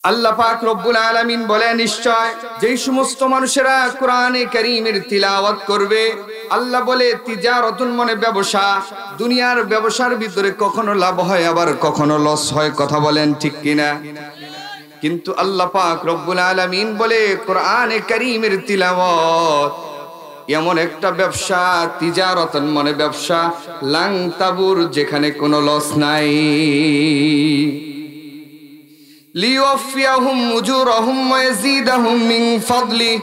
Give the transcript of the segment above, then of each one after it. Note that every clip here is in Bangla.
আল্লাহ পাক রব্বুল আলামিন বলেন, নিশ্চয় যেই সমস্ত মানুষেরা কোরআনে কারীমের তিলাওয়াত করবে, আল্লাহ বলে তিজারাতুন মানে ব্যবসা, দুনিয়ার ব্যবসার ভিতরে কখনো লাভ হয় আবার কখনো লস হয়। কথা বলেন ঠিক কিনা? কিন্তু আল্লাহ পাক রব্বুল আলামিন বলে কোরআনে কারীমের তিলাওয়াত এমন একটা ব্যবসা, তিজারাতুন মানে ব্যবসা, লাং তাবুর, যেখানে কোনো লস নাই। লিওয়াফিয়াহুম উজুরহুম ওয়া ইয়াজিদাহুম মিন ফাদলি।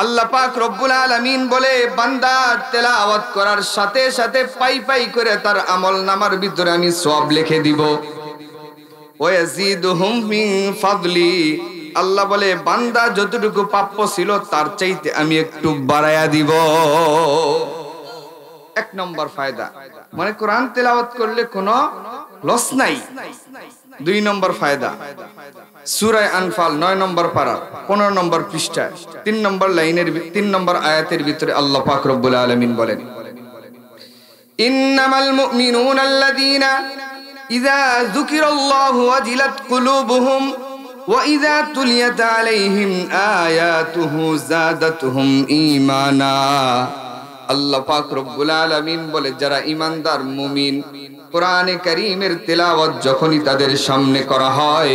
আল্লাহ পাক রব্বুল আলামিন বলে বান্দা তেলাওয়াত করার সাথে সাথে পাই পাই করে তার আমলনামার ভিতরে আমি সওয়াব লিখে দিব। ওয়া ইয়াজিদুহুম মিন ফাদলি, আল্লাহ বলে বান্দা যতটুকু প্রাপ্য ছিল তার চাইতে আমি একটু বাড়ায়া দিব। এক নম্বর ফায়দা, মানে কোরআন তেলাওয়াত করলে কোনো লস নাই। দুই নম্বর ফায়দা, সূরা আনফাল ৯ নম্বর পারা ১৫ নম্বর পৃষ্ঠায় ৩ নম্বর লাইনের ৩ নম্বর আয়াতের ভিতরে আল্লাহ পাক রব্বুল আলামিন বলেন, ইন্নামাল মুমিনুনা আল্লাযীনা ইযা যুকিরাল্লাহু ওয়াজিলাত কুলুবুহুম ওয়া ইযা তুলিয়াত আলাইহিম আয়াতুহু যাদাতুহুম ঈমানা। আল্লাহ পাক রব্বুল আলামিন বলে যারা ঈমানদার মুমিন, কোরআনে কারীমের তেলাওয়াত যখনই তাদের সামনে করা হয়,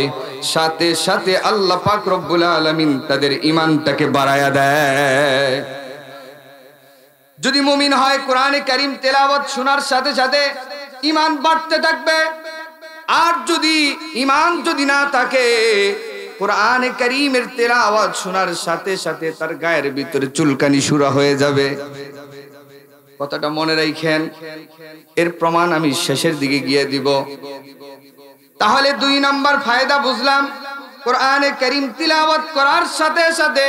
সাথে সাথে আল্লাহ পাক রব্বুল আলামিন তাদের ঈমানটাকে বাড়ায়া দেয়। যদি মুমিন হয়, কোরআনে কারীম তেলাওয়াত শোনার সাথে সাথে ঈমান বাড়তে থাকবে। আর যদি ঈমান যদি না থাকে, কোরআনে কারীমের তেলাওয়াত শোনার সাথে সাথে তার গায়ের ভিতরে চুলকানি শুরু হয়ে যাবে। কথাটা মনে রাখেন, এর প্রমাণ আমি শেষের দিকে গিয়ে দিব। তাহলে ২ নম্বর ফায়দা বুঝলাম, কোরআনে কারীম তিলাওয়াত করার সাথে সাথে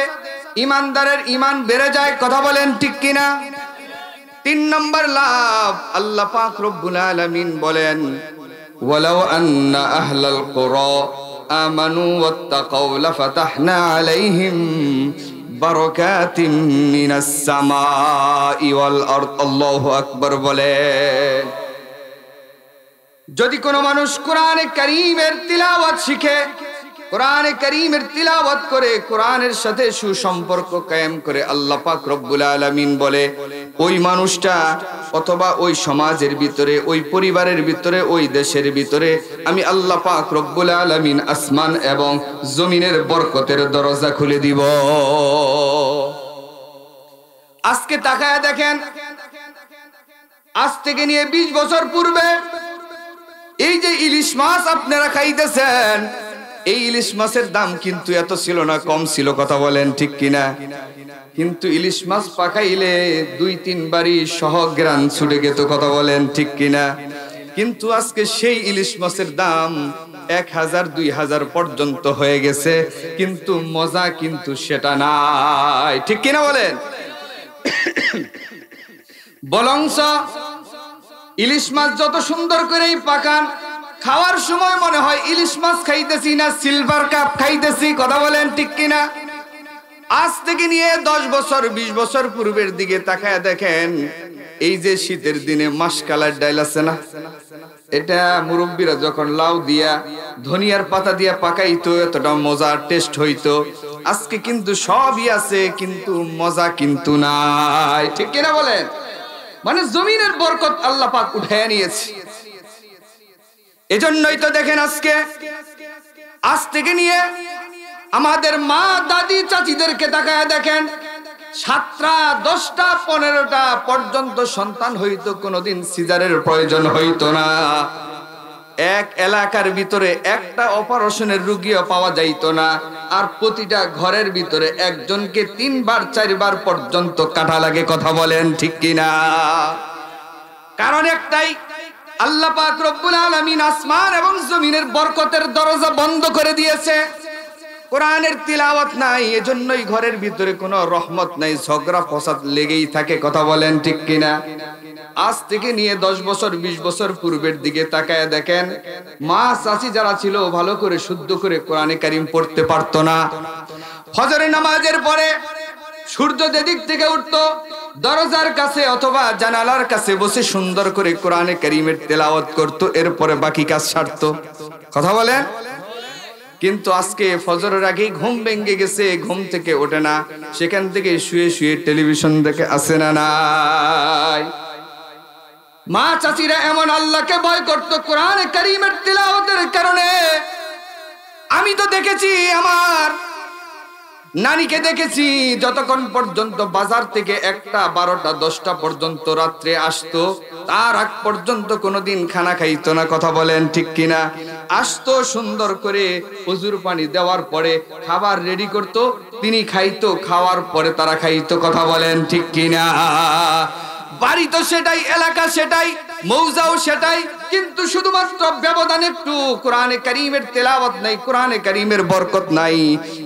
ঈমানদারের ঈমান বেড়ে যায়। কথা বলেন ঠিক কিনা? ৩ নম্বর লাভ, আল্লাহ পাক রব্বুল আলামিন বলেন, ওয়ালাউ আন্না আহলাল কুরা আমানু ওয়াত্তাকাউ লাফাতাহনা আলাইহিম বারাকাতিম মিনাস সামাই ওয়াল আরদ। আল্লাহু আকবার বলে, যদি কোনো মানুষ কোরআনে কারীমের তিলাওয়াত শিখে, কোরআনে কারীমের তিলাওয়াত করে, কোরআনের সাথে সুসম্পর্ক কায়েম করে, আল্লাহ পাক রব্বুল আলামিন বলে ওই মানুষটা অথবা ওই সমাজের ভিতরে, ওই পরিবারের ভিতরে, ওই দেশের ভিতরে আমি আল্লাহ পাক রব্বুল আলামিন আসমান এবং জমিনের বরকতের দরজা খুলে দিব। আজকে তাকায় দেখেন, আজ থেকে নিয়ে ২০ বছর পূর্বে এই যে ইলিশ মাছ আপনারা খাইতেছেন, এই ইলিশ মাছের দাম কিন্তু এত ছিল না, কম ছিল। কথা বলেন ঠিক কিনা? কিন্তু ইলিশ মাছ পাকাইলে ২-৩ বারই সহ গ্রান ছুটে গেত। কথা বলেন ঠিক কিনা? কিন্তু আজকে সেই ইলিশ মাছের দাম ১,০০০-২,০০০ পর্যন্ত হয়ে গেছে, কিন্তু মজা কিন্তু সেটা নাই। ঠিক কিনা বলেন? বলংস ইলিশ মাছ যত সুন্দর করেই পাকান, খাওয়ার সময় মনে হয় ইলিশ মাছ খাইতেছি না সিলভার কাপ খাইতেছি। কথা বলেন ঠিক কিনা? আজ থেকে নিয়ে ১০ বছর ২০ বছর পূর্বের দিকে তাকায় দেখেন, এই যে শীতের দিনে মাসকালার ডাইল আছে না, এটা মুরব্বীরা যখন লাউ দিয়া ধনিয়ার পাতা দিয়া পাকাইতো, এতটা মজা টেস্ট হইতো। আজকে কিন্তু সবই আছে, কিন্তু মজা কিন্তু নাই। ঠিক কিনা বলেন? মানে জমিনের বরকত আল্লাহ পাক উঠায় নিয়েছে। এজন্যই তো দেখেন আজকে আজ থেকে নিয়ে আমাদের মা দাদি চাচিদেরকে তাকায় দেখেন, ৭টা ১০টা ১৫টা পর্যন্ত সন্তান হইতো, কোনোদিন সিজারের প্রয়োজন হইতো না। এক এলাকার ভিতরে একটা অপারেশনের রোগীও পাওয়া যাইতো না। আর প্রতিটা ঘরের ভিতরে একজনকে ৩ বার ৪ বার পর্যন্ত কাটা লাগে। কথা বলেন ঠিক কিনা? কারণ একটাই, আল্লাহ পাক রব্বুল আলামিন আসমান এবং জমিনের বরকতের দরজা বন্ধ করে দিয়েছে। কোরআনের তিলাওয়াত নাই, এজন্যই ঘরের ভিতরে কোনো রহমত নাই, ঝগড়া ফসাদ লেগেই থাকে। কথা বলেন ঠিক কিনা? আজ থেকে নিয়ে ১০ বছর ২০ বছর পূর্বের দিকে তাকায় দেখেন, মা চাচি যারা ছিল ভালো করে শুদ্ধ করে কোরআনে কারীম পড়তে পারতো না। ফজরের নামাজের পরে সূর্য যেদিক থেকে উঠতো, দরজার কাছে অথবা জানালার কাছে বসে সুন্দর করে কোরআনে কারীমের তেলাওয়াত করত, এরপরে বাকি কাজ সারতো। কথা বলেন? কিন্তু আজকে ফজরের আগেই ঘুম ভেঙে গেছে, ঘুম থেকে ওঠে না, সেখান থেকে শুয়ে শুয়ে টেলিভিশন দেখে আসে না নাই। মা চাচিরা এমন আল্লাহকে ভয় করত কোরআনে কারীমের তিলাওয়াতের কারণে। আমি তো দেখেছি, আমার নানিকে দেখেছি, যতক্ষণ পর্যন্ত বাজার থেকে 1টা 12টা 10টা পর্যন্ত রাত্রে আসতো, তার আগ পর্যন্ত কোনোদিন খানা খাইতো না। কথা বলেন ঠিক কিনা? আসতো, সুন্দর করে হুজুর পানি দেওয়ার পরে খাবার রেডি করতো, তিনি খাইতো, খাওয়ার পরে তারা খাইতো। কথা বলেন ঠিক কিনা? বাড়ি তো সেটাই, এলাকা সেটাই, মৌজাও সেটাই, কিন্তু শুধুমাত্র ব্যবধান একটু, কোরআনে কারীমের তেলাওয়াত নাই, কোরআনে কারীমের বরকত নাই।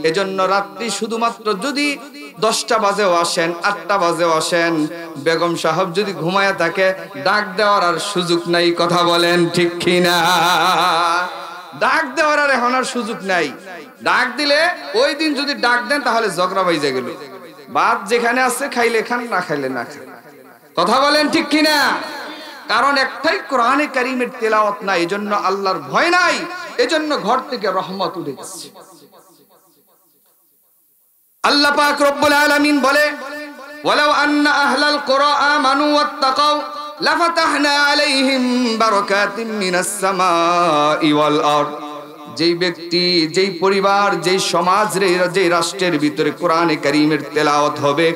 এজন্য রাত্রি শুধুমাত্র যদি 10টা বাজেও আসেন, 8টা বাজেও আসেন, বেগম সাহেব যদি ঘুমায়া থাকে, ডাক দেওয়ার আর সুযোগ নাই। কথা বলেন ঠিক কিনা? ডাক দেওয়ার আর এখন আর সুযোগ নাই। ডাক দিলে ওই দিন যদি ডাক দেন তাহলে ঝগড়া বাইজা গেল। ভাত যেখানে আছে খাইলে খান, না খাইলে না খান। কথা বলেন ঠিক কিনা? কারণ একটাই, কোরআনে কারীমের তেলাওয়াত নাই, এজন্য আল্লাহর ভয় নাই, এজন্য ঘর থেকে রহমত উঠে গেছে। আল্লাহ পাক রব্বুল আলামিন বলে, ওয়ালাউ আন্না আহলাল কুরা আমানু ওয়াত্তাকাউ লাফাতাহনা আলাইহিম বারাকাতিম মিনাস সামাই ওয়াল আরদ। যেই ব্যক্তি, যেই পরিবার, যেই সমাজ, যেই রাষ্ট্রের ভিতরে কোরআনে কারীমের তেলাওয়াত হবে,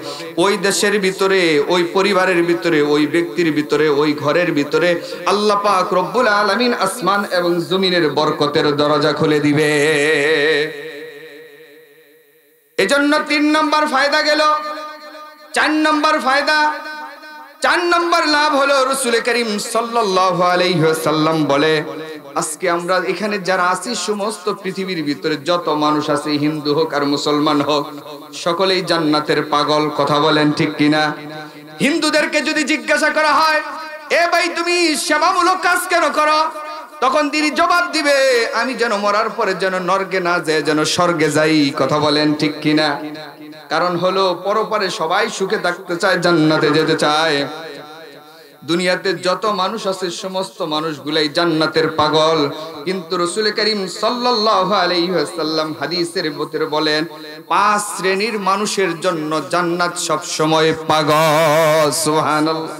ওই দেশের ভিতরে, ওই পরিবারের ভিতরে, ওই ব্যক্তির ভিতরে, ওই ঘরের ভিতরে আল্লাহ পাক রব্বুল আলামিন আসমান এবং জমিনের বরকতের দরজা খুলে দিবে। এজন্য 3 নম্বর ফায়দা গেল। 4 নম্বর ফায়দা, 4 নম্বর লাভ হলো, রাসূল করিম সাল্লাল্লাহু আলাইহি ওয়াসাল্লাম বলে, আজকে আমরা এখানে যারা আছি, সমস্ত পৃথিবীর ভিতরে যত মানুষ আছে, হিন্দু হোক আর মুসলমান হোক, সকলেই জান্নাতের পাগল। কথা বলেন ঠিক কিনা? হিন্দুদেরকে যদি জিজ্ঞাসা করা হয়, এ ভাই তুমি সেবামূলক কাজ কেন করো, তখন তিনি জবাব দিবে, আমি যেন মরার পরে যেন নরকে না যায়, যেন স্বর্গে যাই। কথা বলেন ঠিক কিনা? কারণ হলো, পরপারে সবাই সুখে থাকতে চায়, জান্নাতে যেতে চায়। দুনিয়াতে যত মানুষ আছে, সমস্ত মানুষগুলাই জান্নাতের পাগল। কিন্তু রাসূল করিম সাল্লাল্লাহু আলাইহি ওয়াসাল্লাম হাদিসের ভিতরে বলেন, 5 শ্রেণীর মানুষের জন্য জান্নাত সব সময় পাগল। সুবহানাল্লাহ।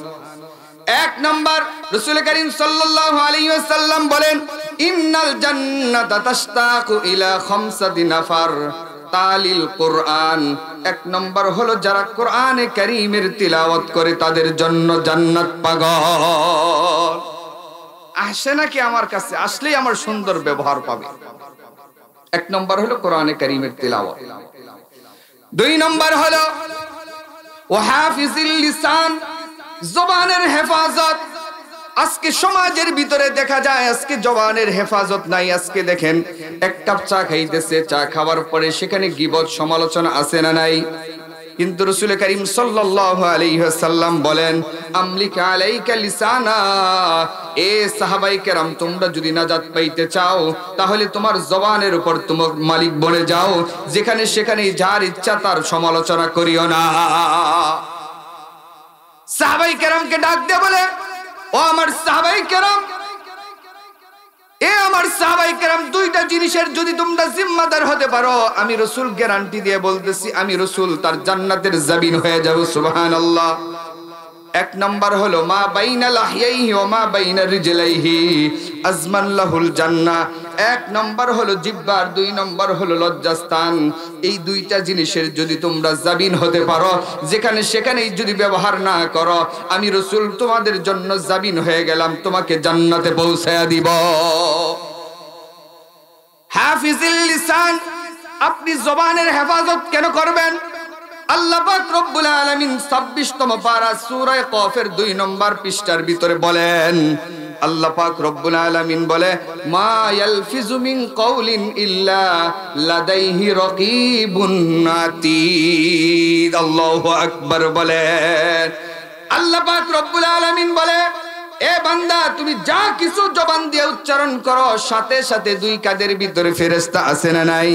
1 নাম্বার, রাসূল করিম সাল্লাল্লাহু আলাইহি ওয়াসাল্লাম বলেন, ইন্নাল জান্নাতা তাশতাকু ইলা 5 নাফার তালিল কোরআন। 1 নম্বর হলো, যারা কোরআনে কারীমের তিলাওয়াত করে, তাদের জন্য জান্নাত পাগল। আসে নাকি আমার কাছে, আসলেই আমার সুন্দর ব্যবহার পাবে। 1 নম্বর হলো কোরআনে কারীমের তিলাওয়াত। 2 নম্বর হলো ওয়াহাফিজিল লিসান, জবানের হেফাজত। আজকে সমাজের ভিতরে দেখা যায়, আজকে জবানের হেফাজত নাই। আজকে দেখেন, 1 কাপ চা খাইতেছে, চা খাওয়ার পরে সেখানে গীবত, সমালোচনা আছে না নাই? কিন্তু রাসূল করিম সাল্লাল্লাহু আলাইহি ওয়াসাল্লাম বলেন, আমলিক আলাইকা লিসানা। এ সাহাবায়ে কেরাম, তোমরা যদি নাজাত পাইতে চাও, তাহলে তোমার জবানের উপর তোমার মালিক বনে যাও, যেখানে সেখানে যার ইচ্ছা তার সমালোচনা করিও না। সাহাবায়ে কেরামকে ডাক দিয়ে বলে, ও আমার সাহাবায়ে কেরাম, এ আমার সাহাবায়ে কেরাম, 2টা জিনিসের যদি তোমরা জিম্মাদার হতে পারো, আমি রাসূল গ্যারান্টি দিয়ে বলতেছি, আমি রাসূল তার জান্নাতের জামিন হয়ে যাব। সুবহানাল্লাহ। 1 নাম্বার হলো, মা বাইনা লাহইহি ওয়া মা বাইনা রিজলাইহি আজমান লাহুল জান্নাহ। 1 নাম্বার হলো জিহ্বার, 2 নাম্বার হলো লজ্জাস্থান। এই 2টা জিনিসের যদি তোমরা জামিন হতে পারো, যেখানে সেখানেই যদি ব্যবহার না করো, আমি রাসূল তোমাদের জন্য জামিন হয়ে গেলাম, তোমাকে জান্নাতে পৌঁছায়া দিব। হাফিজিল লিসান, আপনি জবানের হেফাজত কেন করবেন? আল্লাহ পাক রব্বুল আলামিন 26তম পারা সূরা কফের 2 নম্বর পৃষ্ঠার ভিতরে বলেন, আল্লাহ পাক রব্বুল আলামিন বলে, মা ইয়ালফিজু মিন কাউলিন ইল্লা লাদাইহি রাকিবুন আতীদ। আল্লাহু আকবার বলেন। আল্লাহ পাক রব্বুল আলামিন বলে, এ বান্দা, তুমি যা কিছু জবান দিয়ে উচ্চারণ করো, সাথে সাথে 2 কাদের ভিতরে ফেরেশতা আছে না নাই?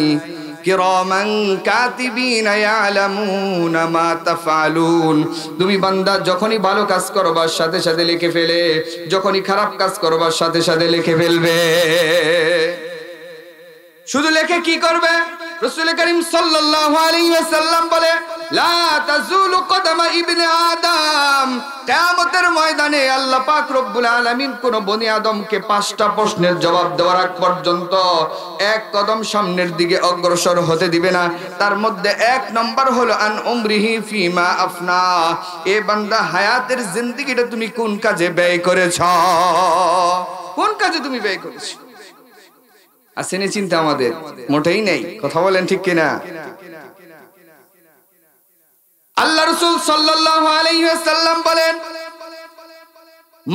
কিরামান কাতিবিনা ইয়ালামুনা মা তাফআলুন। তুমি বান্দা যখনই ভালো কাজ করবা, সাথে সাথে লিখে ফেলে, যখনই খারাপ কাজ করবা, সাথে সাথে লিখে ফেলবে। শুধু লেখে কি করবে? রাসূল করিম সাল্লাল্লাহু আলাইহি ওয়াসাল্লাম বলে, লা তাজুলু কদমা ইবনে আদম, কিয়ামতের ময়দানে আল্লাহ পাক রব্বুল আলামিন কোন বনি আদমকে 5টা প্রশ্নের জবাব দেওয়ার আগ পর্যন্ত এক কদম সামনের দিকে অগ্রসর হতে দিবে না। তার মধ্যে 1 নম্বর হলো আন উমরিহি ফিমা আফনা, এ বান্দা হায়াতের জিন্দেগিটা তুমি কোন কাজে ব্যয় করেছ, কোন কাজে তুমি ব্যয় করেছ? আসেনি চিন্তা আমাদের? মোটেই নেই। কথা বলেন ঠিক কিনা? আল্লাহ রাসূল সাল্লাল্লাহু আলাইহি ওয়াসাল্লাম বলেন,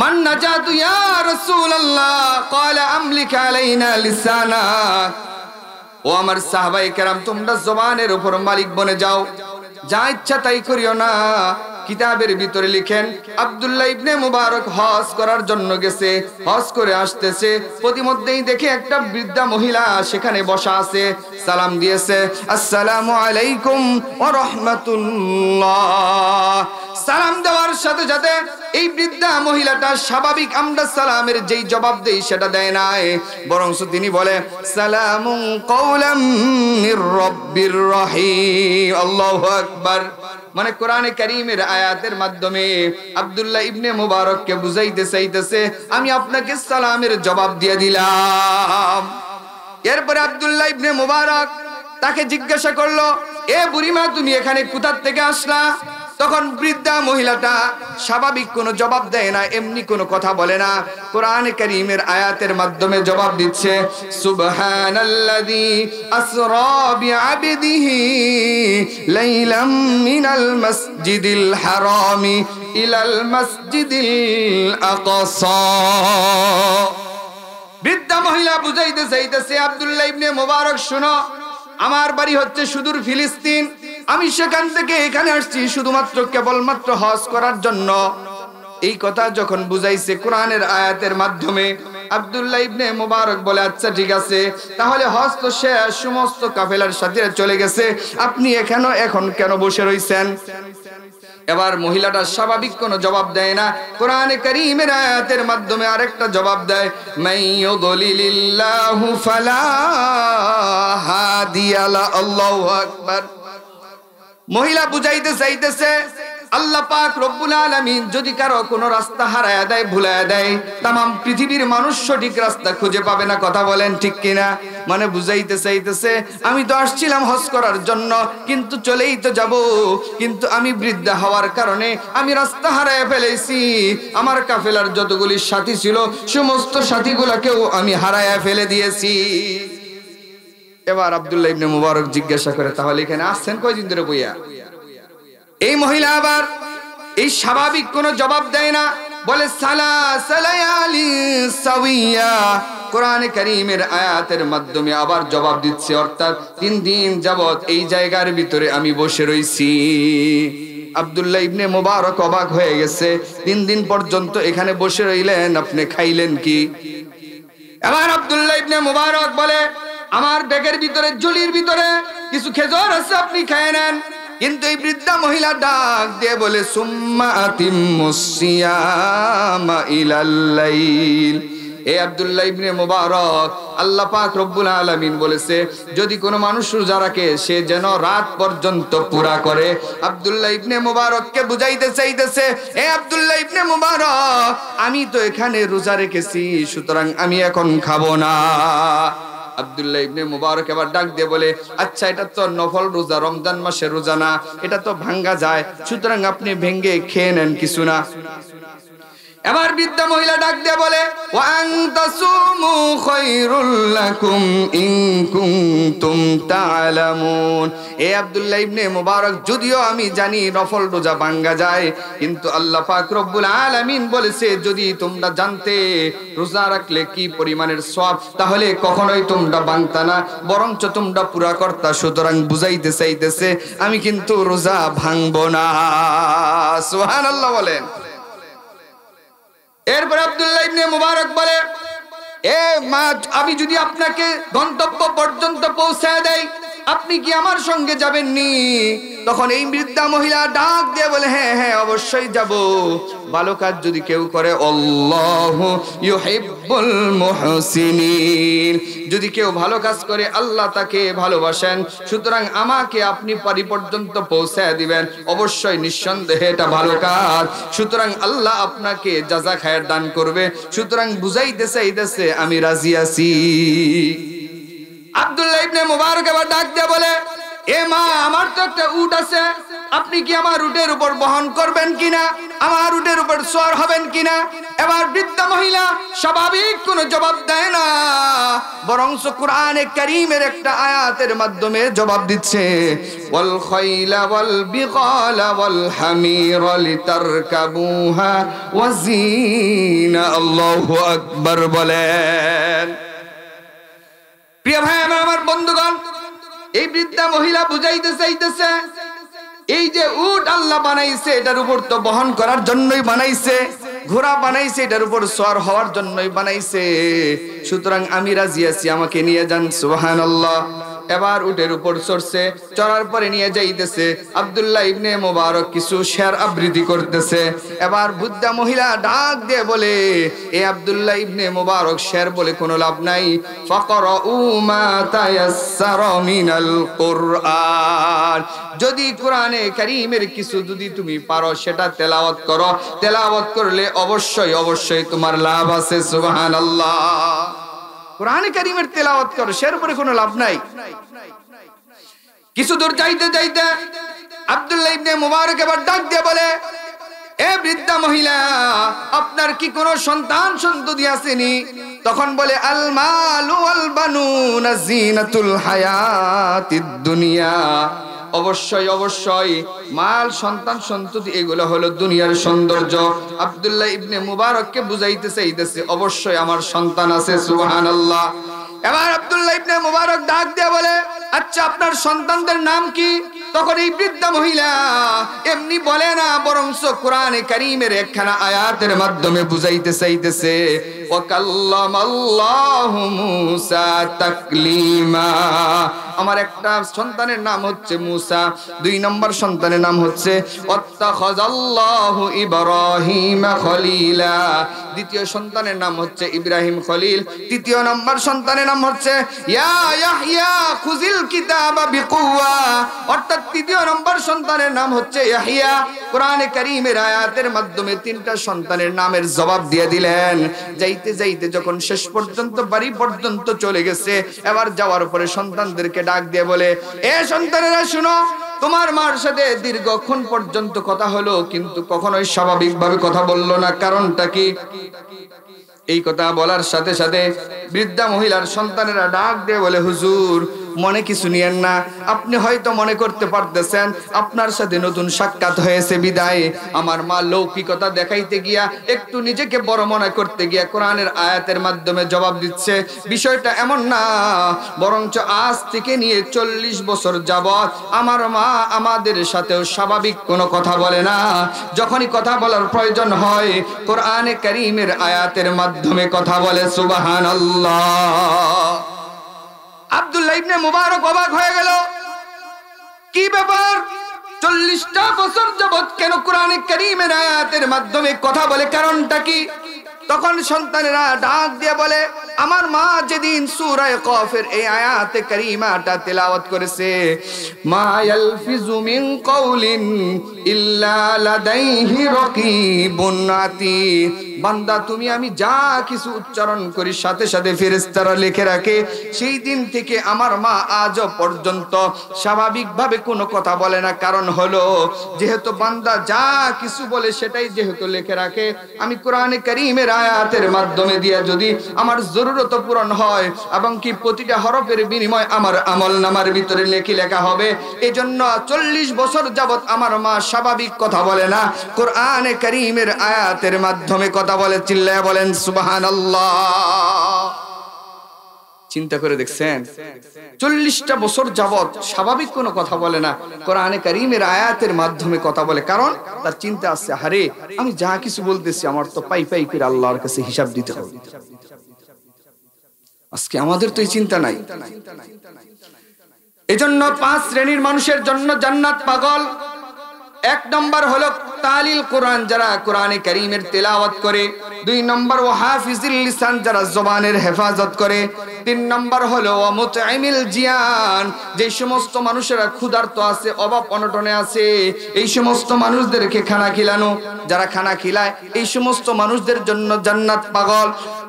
মান নাজাতু ইয়া রাসূলুল্লাহ ক্বালা আমলিক আলাইনা লিসানাক। ও আমার সাহাবায়ে কেরাম, তোমরা জবানের উপর মালিক বনে যাও, যা ইচ্ছা তাই করিও না। কিতাবের ভিতরে লিখেন, আব্দুল্লাহ ইবনে মুবারক হজ করার জন্য গেছে, হজ করে আসতেছে, প্রতিমধ্যেই দেখে একটা বৃদ্ধা মহিলা সেখানে বসা আছে, সালাম দিয়েছে, আসসালামু আলাইকুম ওয়া রাহমাতুল্লাহ। সালাম দেওয়ার সাথে সাথে এই বৃদ্ধা মহিলাটা স্বাভাবিক আমরা সালামের যেই জবাব দেই সেটা দেয় নাই, বরং তিনি বলে, সালামুন কওলাম মির রাব্বির রহিম। আল্লাহু আকবার। মানে কোরআনে কারীমের আয়াতের মাধ্যমে আব্দুল্লাহ ইবনে মুবারককে বুঝাইতে চাইতেছে, আমি আপনাকে সালামের জবাব দিয়ে দিলাম। এরপরে আব্দুল্লাহ ইবনে মুবারক তাকে জিজ্ঞাসা করলো, এ বুড়িমা, তুমি এখানে কোথা থেকে আসলা? তখন বৃদ্ধা মহিলাটা স্বাভাবিক কোনো জবাব দেয় না, এমনি কোনো কথা বলে না, কোরআনে কারীমের আয়াতের মাধ্যমে জবাব দিচ্ছে, সুবহানাল্লাযী আসরা বিআবদিহি লাইলাম মিনাল মাসজিদিল হারামি ইলাল মাসজিদিল আকসা। বৃদ্ধা মহিলা বুঝাইতে চাইতেছে, আব্দুল্লাহ ইবনে মুবারক, শোনো, আমার বাড়ি হচ্ছে সুদূর ফিলিস্তিন, আমি সেখান থেকে এখানে আসছি শুধুমাত্র কেবলমাত্র হজ করার জন্য। এই কথা যখন বুঝাইছে কোরআনের আয়াতের মাধ্যমে, আব্দুল্লাহ ইবনে মুবারক বলে, আচ্ছা ঠিক আছে, তাহলে হজ তো শেষ, সমস্ত কাফেলার সাথে চলে গেছে, আপনি এখন কেন বসে রইছেন? এবার মহিলাটা স্বাভাবিক কোনো জবাব দেয় না, কোরআনে কারীমের আয়াতের মাধ্যমে আরেকটা জবাব দেয়, মাইয়ুদলিলিল্লাহু ফালা হাদিয়া লা। আল্লাহু আকবার। মহিলা বুঝাইতে চাইতেছে, আল্লাহ পাক রব্বুল আলামিন যদি কারো কোনো রাস্তা হারায়া দেয়, ভুলায়া দেয়, তামাম পৃথিবীর মানুষ সঠিক রাস্তা খুঁজে পাবে না। কথা বলেন ঠিক কিনা? মানে বুঝাইতে চাইতেছে, আমি তো আসছিলাম হজ করার জন্য, কিন্তু চলেই তো যাব, কিন্তু আমি বৃদ্ধা হওয়ার কারণে আমি রাস্তা হারায়া ফেলেছি, আমার কাফেলার যতগুলি সাথী ছিল সমস্ত সাথীগুলোকেও আমি হারায়া ফেলে দিয়েছি। এবার আব্দুল্লাহ ইবনে মুবারক জিজ্ঞাসা করে, তাহলে এখানে আসছেন কয়দিন ধরে বইয়া? এই মহিলা আবার এই স্বাভাবিক কোনো জবাব দেয় না, বলে, সালাসালায়ালি সাওয়িয়া। কোরআনে কারীমের আয়াতের মাধ্যমে আবার জবাব দিচ্ছে, অর্থাৎ 3 দিন যাবত এই জায়গার ভিতরে আমি বসে রইছি। আব্দুল্লাহ ইবনে মুবারক অবাক হয়ে গেছে, 3 দিন পর্যন্ত এখানে বসে রইলেন, আপনি খাইলেন কি? এবার আব্দুল্লাহ ইবনে মুবারক বলে, আমার ব্যাগের ভিতরে, ঝুলির ভিতরে কিছু খেজুর আছে, আপনি খেয়ে নেন। কিন্তু এই বৃদ্ধা মহিলা ডাক দিয়ে বলে, সুম্মা আতিম্মুস সিয়ামা ইলাল লাইল। এ আব্দুল্লাহ ইবনে মুবারক, আল্লাহ পাক রব্বুল আলামিন বলেছে, যদি কোনো মানুষ রোজা রাখে সে যেন রাত পর্যন্ত পুরা করে। আব্দুল্লাহ ইবনে মুবারককে বুঝাইতে চাইতেছে, এ আব্দুল্লাহ ইবনে মুবারক, আমি তো এখানে রোজা রেখেছি, সুতরাং আমি এখন খাবো না। আব্দুল্লাহ ইবনে মুবারক এবার ডাক দিয়ে বলে, আচ্ছা, এটা তো নফল রোজা, রমজান মাসের রোজা না, এটা তো ভাঙ্গা যায়, সুতরাং আপনি ভেঙ্গে খেয়ে নেন, কিছু না। এবার বৃদ্ধা মহিলা ডাক দিয়ে বলে, ওয়া আনতাসুমু খায়রুল লাকুম ইন কুনতুম তা'লামুন। এ আব্দুল্লাহ ইবনে মুবারক, যদিও আমি জানি নফল রোজা ভাঙ্গা যায়, কিন্তু আল্লাহ পাক রব্বুল আলামিন বলেছে, যদি তোমরা জানতে রোজা রাখলে কি পরিমাণের সওয়াব, তাহলে কখনোই তোমরা ভাঙতা না, বরঞ্চ তোমরা পুরা করতা। সুতরাং বুঝাইতে চাইতেছে, আমি কিন্তু রোজা ভাঙবো না। সুবহানাল্লাহ বলেন। এরপর আব্দুল্লাহ ইবনে মুবারক বলে, এ মা, আমি যদি আপনাকে গন্তব্য পর্যন্ত পৌঁছায় দেই, আপনি কি আমার সঙ্গে যাবেননি? তখন এই বৃদ্ধা মহিলা ডাক দিয়ে বলে, হ্যাঁ হ্যাঁ অবশ্যই যাব। ভালো কাজ যদি কেউ করে, আল্লাহু ইউহিব্বুল মুহসিনিন, যদি কেউ ভালো কাজ করে আল্লাহ তাকে ভালোবাসেন। সুতরাং আমাকে আপনি বাড়ি পর্যন্ত পৌঁছায় দিবেন, অবশ্যই নিঃসন্দেহে এটা ভালো কাজ। সুতরাং আল্লাহ আপনাকে জাযা খায়ের দান করবে। সুতরাং বুঝাইতে চাইতেছে আমি রাজি আছি। আব্দুল্লাহ ইবনে মুবারক এবার ডাক দিয়ে বলে, এ মা, আমার তো একটা উট আছে, আপনি কি আমার উটের উপর বহন করবেন কিনা, আমার উটের উপর সওয়ার হবেন কিনা? এবার বৃদ্ধা মহিলা স্বাভাবিক কোনো জবাব দেয় না, বরং কোরআনে কারীমের একটা আয়াতের মাধ্যমে জবাব দিচ্ছে, ওয়াল খাইলা ওয়াল বিগালা ওয়াল হামিরা লিতারকাবুহা ওয়া জিনা। আল্লাহু আকবার বলেন। প্রিয় ভাই আমার বন্ধুগণ, এই বৃদ্ধা মহিলা বুঝাইতে চাইতেছে এই যে উট আল্লাহ বানাইছে এটার উপর তো বহন করার জন্যই বানাইছে, ঘোড়া বানাইছে এটার উপর সওয়ার হওয়ার জন্যই বানাইছে। সুতরাং আমি রাজি আছি, আমাকে নিয়ে যান। সুবহানাল্লাহ। এবার উটের উপর চড়ছে, চড়ার পরে নিয়ে যাইতেছে। আব্দুল্লাহ ইবনে মুবারক কিছু শের আবৃত্তি করতেছে। এবার বৃদ্ধা মহিলা ডাক দিয়ে বলে, এ আব্দুল্লাহ ইবনে মুবারক, শের বলে কোনো লাভ নাই। ফাকরাউ মা তায়াসসারা মিনাল কুরআন, যদি কোরআনে কারীমের কিছু যদি তুমি পারো সেটা তেলাওয়াত করো, তেলাওয়াত করলে অবশ্যই অবশ্যই তোমার লাভ আছে। সুবহানাল্লাহ। কোরআনে কারীমের তেলাওয়াত করো, শের পরে কোনো লাভ নাই। কিছু দূর যাইতে যাইতে আব্দুল্লাহ ইবনে মুবারক এবার ডাক দিয়ে বলে, এ বৃদ্ধা মহিলা, আপনার কি কোনো সন্তান সন্ততি আসেনি? তখন বলে, আল মালু ওয়াল বানুনা জিনাতুল হায়াতিদ দুনিয়া, অবশ্যই অবশ্যই মাল, সন্তান সন্ততি এগুলো হলো দুনিয়ার সৌন্দর্য। আব্দুল্লাহ ইবনে মুবারককে বুঝাইতে চাইতেছে অবশ্যই আমার সন্তান আছে। সুবহানাল্লাহ। এবার আব্দুল্লাহ ইবনে মুবারক ডাক দিয়ে বলে, আচ্ছা আপনার সন্তানদের নাম কি? তখন এই বৃদ্ধা মহিলা এমনি বলে না, বরং কোরআনে কারীমের একখানা আয়াতের মাধ্যমে বুঝাইতে চাইতেছে, ওয়া কাল্লামাল্লাহু মূসা তাকলিমা, আমার একটা সন্তানের নাম হচ্ছে মূসা, দুই নম্বর সন্তানের নাম হচ্ছে ওয়াত্তাখাযাল্লাহু ইব্রাহিমা খলিলা, দ্বিতীয় সন্তানের নাম হচ্ছে ইব্রাহিম খলিল, তৃতীয় নম্বর সন্তানের নাম হচ্ছে ইয়া ইয়াহইয়া খুযিল কিতাবা বিকুওয়া, অর্থাৎ তৃতীয় নম্বর সন্তানের নাম হচ্ছে ইয়াহইয়া। কোরআনে কারীমের আয়াতের মাধ্যমে তিনটা সন্তানের নামের জবাব দিয়ে দিলেন। যাইতে যাইতে যখন শেষ পর্যন্ত বাড়ি পর্যন্ত চলে গেছে, এবার যাওয়ার পরে সন্তানদেরকে ডাক দিয়ে বলে, এ সন্তানেরা শুনো, তোমার মার সাথে দীর্ঘক্ষণ পর্যন্ত কথা হলো, কিন্তু কখনোই স্বাভাবিকভাবে কথা বললো না, কারণটা কি? এই কথা বলার সাথে সাথে বৃদ্ধা মহিলার সন্তানেরা ডাক দিয়ে বলে, হুজুর মনে কিছু নিয়েন না, আপনি হয়তো মনে করতে পারতেছেন আপনার সাথে নতুন সাক্ষাৎ হয়েছে বিদায় আমার মা লৌকিকতা দেখাইতে গিয়া, একটু নিজেকে বড় মনে করতে গিয়া কোরআনের আয়াতের মাধ্যমে জবাব দিচ্ছে। বিষয়টা এমন না, বরঞ্চ আজ থেকে নিয়ে 40 বছর যাবত আমার মা আমাদের সাথেও স্বাভাবিক কোনো কথা বলে না। যখনই কথা বলার প্রয়োজন হয় কোরআনে কারীমের আয়াতের মাধ্যমে কথা বলে। সুবহানাল্লাহ। আব্দুল্লাহ ইবনে মুবারক অবাক হয়ে গেল, কি ব্যাপার, 40টা বছর যাবত কেন কোরআনে কারীমের আয়াতের মাধ্যমে কথা বলে, কারণটা কি? তখন সন্তানেরা ডাক দিয়ে বলে, আমার মা যেদিন সূরা কফের এই আয়াতে কারীমাটা তেলাওয়াত করেছে, মা ইয়ালফিজু মিন কওলিন ইল্লা লাদাইহি রাকিবুন আতীদ, বান্দা তুমি আমি যা কিছু উচ্চারণ করি সাথে সাথে ফেরেশতারা লিখে রাখে। সেই দিন থেকে আমার মা আজ পর্যন্ত স্বাভাবিকভাবে কোনো কথা বলে না, কারণ হলো যেহেতু বান্দা যা কিছু বলে সেটাই যেহেতু লিখে রাখে, আমি কোরআনে কারীমের আয়াতের মাধ্যমে দিয়া যদি আমার জরুরত পূরণ হয় এবং কি প্রতিটা হরফের বিনিময় আমার আমলনামার ভিতরে লেখা হবে, এজন্য 40 বছর যাবত আমার মা স্বাভাবিক কথা বলে না, কোরআনে কারীমের আয়াতের মাধ্যমে কথা বলে। চিল্লায়া বলেন সুবহানাল্লাহ। চিন্তা করে দেখছেন, 40টা বছর যাবত স্বাভাবিক কোনো কথা বলে না, কোরআনে কারীমের আয়াতের মাধ্যমে কথা বলে, কারণ তার চিন্তা আছে, আরে আমি যা কিছু বলতেছি আমার তো পাই পাই করে আল্লাহর কাছে হিসাব দিতে হবে। আজকে আমাদের তো এই চিন্তা নাই। এজন্য 5 শ্রেণীর মানুষের জন্য জান্নাত পাগল। 1 নম্বর হলো তালিল কোরআন, যারা কোরআনে কারীমের তেলাওয়াত করে। 2 নম্বর ও হাফিজুল লিসান, যারা জবানের হেফাজত করে। 3 নম্বর হলো ওয়া মুতঈমিল জিয়ান, যে সমস্ত মানুষেরা ক্ষুধার্ত আছে, অভাব অনটনে আছে, এই সমস্ত মানুষদেরকে খানা খিলানো। যারা খানা খিলায় এই সমস্ত মানুষদের জন্য জান্নাত পাগল।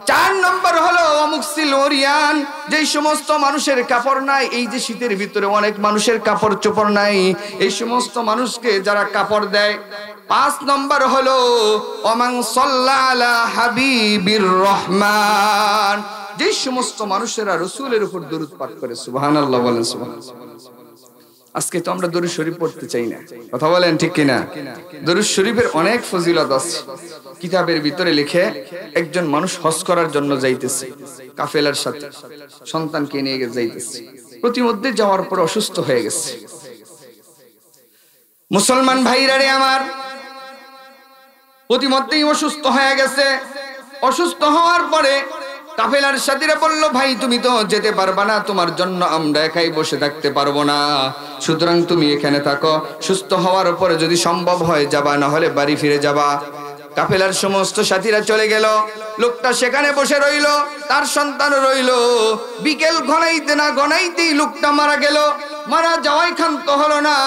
4 নম্বর হলো মুকসিল ওরিয়ান, যে সমস্ত মানুষের কাপড় নাই, এই যে শীতের ভিতরে অনেক মানুষের কাপড় চোপড় নাই, এই সমস্ত মানুষকে যারা কাপড় দেয়। 5 নম্বর হলো ওমান সাল্লা আলা হাবিবির রহমান, যে সমস্ত মানুষেরা রাসূলের উপর দরুদ পাঠ করে। সুবহানাল্লাহ বলেন সুবহানাল্লাহ। আজকে তো আমরা দরুদ শরীফ পড়তে চাই না, কথা বলেন ঠিক কিনা? দরুদ শরীফের অনেক ফজিলত আছে। কিতাবের ভিতরে লিখে একজন মানুষ হজ করার জন্য যাইতেছে, কাফেলার সাথে সন্তানকে নিয়ে যাইতেছে। প্রতিমধ্যে যাওয়ার পর অসুস্থ হয়ে গেছে। মুসলমান ভাইরা রে আমার, প্রতিমধ্যেই অসুস্থ হয়ে গেছে। অসুস্থ হওয়ার পরে কাফেলার সাথীরা বলল, ভাই তুমি তো যেতে পারবা না, তোমার জন্য আমরা একাই বসে থাকতে পারবো না, সুতরাং তুমি এখানে থাকো, সুস্থ হওয়ার পরে যদি সম্ভব হয় যাবা, না হলে বাড়ি ফিরে যাবা। কাফেলার সমস্ত সাথীরা চলে গেল। লোকটা সেখানে বসে রইল, তার সন্তানও রইল। বিকেল ঘনাইতে না ঘনাইতেই লোকটা মারা গেল। মারা যাওয়াই ক্ষান্ত হলো না,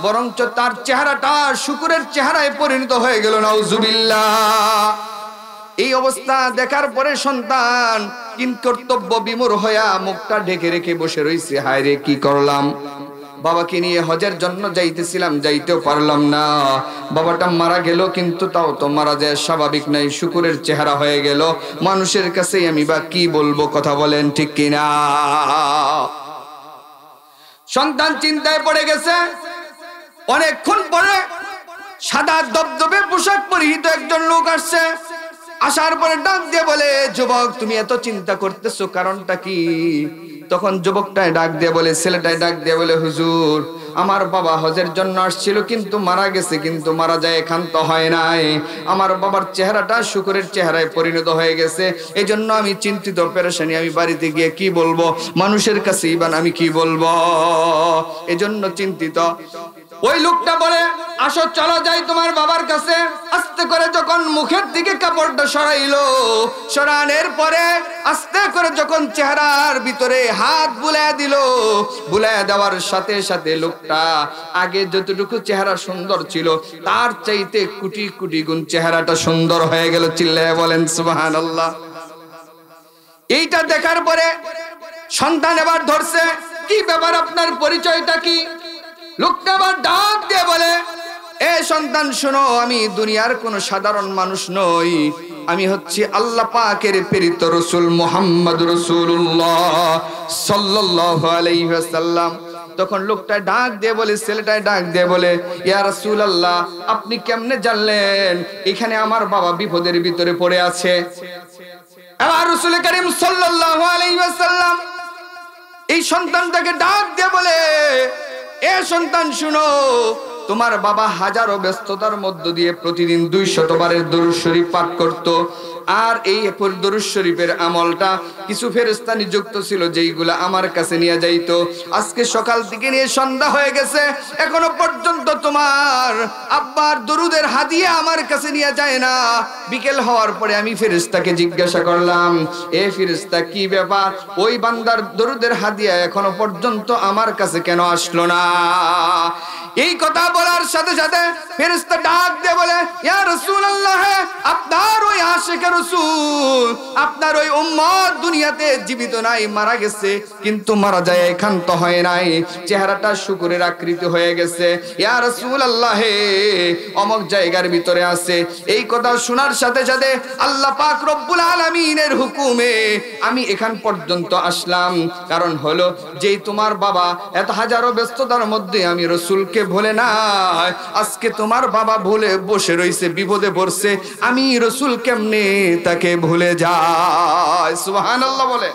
বরঞ্চ তার চেহারাটা শুকুরের চেহারায় পরিণত হয়ে গেল। নাউজুবিল্লাহ। এই অবস্থা দেখার পরে সন্তান কিংকর্তব্য বিমূঢ় হইয়া মুখটা ঢেকে রেখে বসে রইছে। হায় রে, কি করলাম? বাবাকে নিয়ে হজের জন্য যাইতেছিলাম, যাইতেও পারলাম না। বাবাটা মারা গেল, কিন্তু তাও তো মারা যায় স্বাভাবিক নাই, শুকুরের চেহারা হয়ে গেল। মানুষের কাছে আমি বা কি বলবো? কথা বলেন ঠিক কিনা? সন্তান চিন্তায় পড়ে গেছে। অনেকক্ষণ পরে সাদা দবদবে পোশাক পরিহিত একজন লোক আসছে। আসার পরে ডাক দিয়ে বলে, যুবক তুমি এত চিন্তা করতেছো, কারণটা কি? তখন যুবকটাই ডাক দিয়ে বলে, ছেলেটাই ডাক দিয়ে বলে, হুজুর আমার বাবা হজের জন্য আসছিল, কিন্তু মারা গেছে, কিন্তু মারা যায় ক্ষান্ত হয় নাই। আমার বাবার চেহারাটা শুকুরের চেহারায় পরিণত হয়ে গেছে, এই জন্য আমি চিন্তিত, পেরেশানি। আমি বাড়িতে গিয়ে কি বলবো, মানুষের কাছে ইবান আমি কি বলবো, এজন্য চিন্তিত। ওই লোকটা বলে, আসো চলো যাই তোমার বাবার কাছে। আস্তে করে যখন মুখের দিকে কাপড়টা সরাইলো, সরানোর পরে আস্তে করে যখন চেহারার ভিতরে হাত বুলায় দিল, বুলায় দেওয়ার সাথে সাথে লোকটা আগে যতটুকু চেহারা সুন্দর ছিল তার চাইতে কোটি কোটি গুণ চেহারাটা সুন্দর হয়ে গেল। চিল্লায় বলেন সুবহানাল্লাহ। এইটা দেখার পরে সন্তান এবার ধরছে, কি ব্যাপার, আপনার পরিচয়টা কি? লোকটা আবার ডাক দিয়ে বলে, এ সন্তান শোনো, আমি দুনিয়ার কোন সাধারণ মানুষ নই, আমি হচ্ছি আল্লাহ পাকের প্রেরিত রাসূল মুহাম্মদ রাসূলুল্লাহ সাল্লাল্লাহু আলাইহি ওয়াসাল্লাম। তখন লোকটা ডাক দিয়ে বলে, ছেলেটাই ডাক দিয়ে বলে, ইয়া রাসূলুল্লাহ আপনি কেমনে জানলেন এখানে আমার বাবা বিপদের ভিতরে পড়ে আছে? এবার রাসূল করিম সাল্লাল্লাহু আলাইহি ওয়াসাল্লাম এই সন্তানটাকে ডাক দিয়ে বলে, এ সন্তান শুনো, তোমার বাবা হাজারো ব্যস্ততার মধ্য দিয়ে প্রতিদিন 200 বারের দরুদ শরীফ পাঠ করত। আর এই দরুদ শরীফের আমলটা কিছু ফেরেশতা নিযুক্ত ছিল, যেইগুলা আমার কাছে নিয়ে যাইতো। আজকে সকাল থেকে নিয়ে সন্ধ্যা হয়ে গেছে, এখনো পর্যন্ত তোমার আব্বার দরুদের হাদিয়া আমার কাছে নিয়ে যায় না। বিকেল হওয়ার পরে আমি ফেরেশতাকে জিজ্ঞাসা করলাম, এ ফেরেশতা কি ব্যাপার, ওই বান্দার দরুদের হাদিয়া এখনো পর্যন্ত আমার কাছে কেন আসলো না? এই কথা বলার সাথে সাথে ফেরেশতা ডাক দিয়ে বলে, ইয়া রাসূলুল্লাহ আপনার ওই আশিকের রাসূল, আপনার ওই উম্মত দুনিয়াতে জীবিত নাই, মারা গেছে, কিন্তু মারা যায় ক্ষান্ত হয় নাই, চেহারাটা শুকুরের আকৃতি হয়ে গেছে। ইয়া রাসূলুল্লাহ অমুক জায়গার ভিতরে আছে। এই কথা শোনার সাথে সাথে আল্লাহ পাক রব্বুল আলামিনের হুকুমে আমি এখান পর্যন্ত আসলাম। কারণ হলো যে তোমার বাবা এত হাজারো ব্যস্ততার মধ্যে আমি রাসূলকে ভুলে নাই, আজকে তোমার বাবা ভুলে বসে রইছে, বিপদে পড়ছে, আমি রাসূল কেমনে তাকে ভুলে যায়? সুবহানাল্লাহ বলে।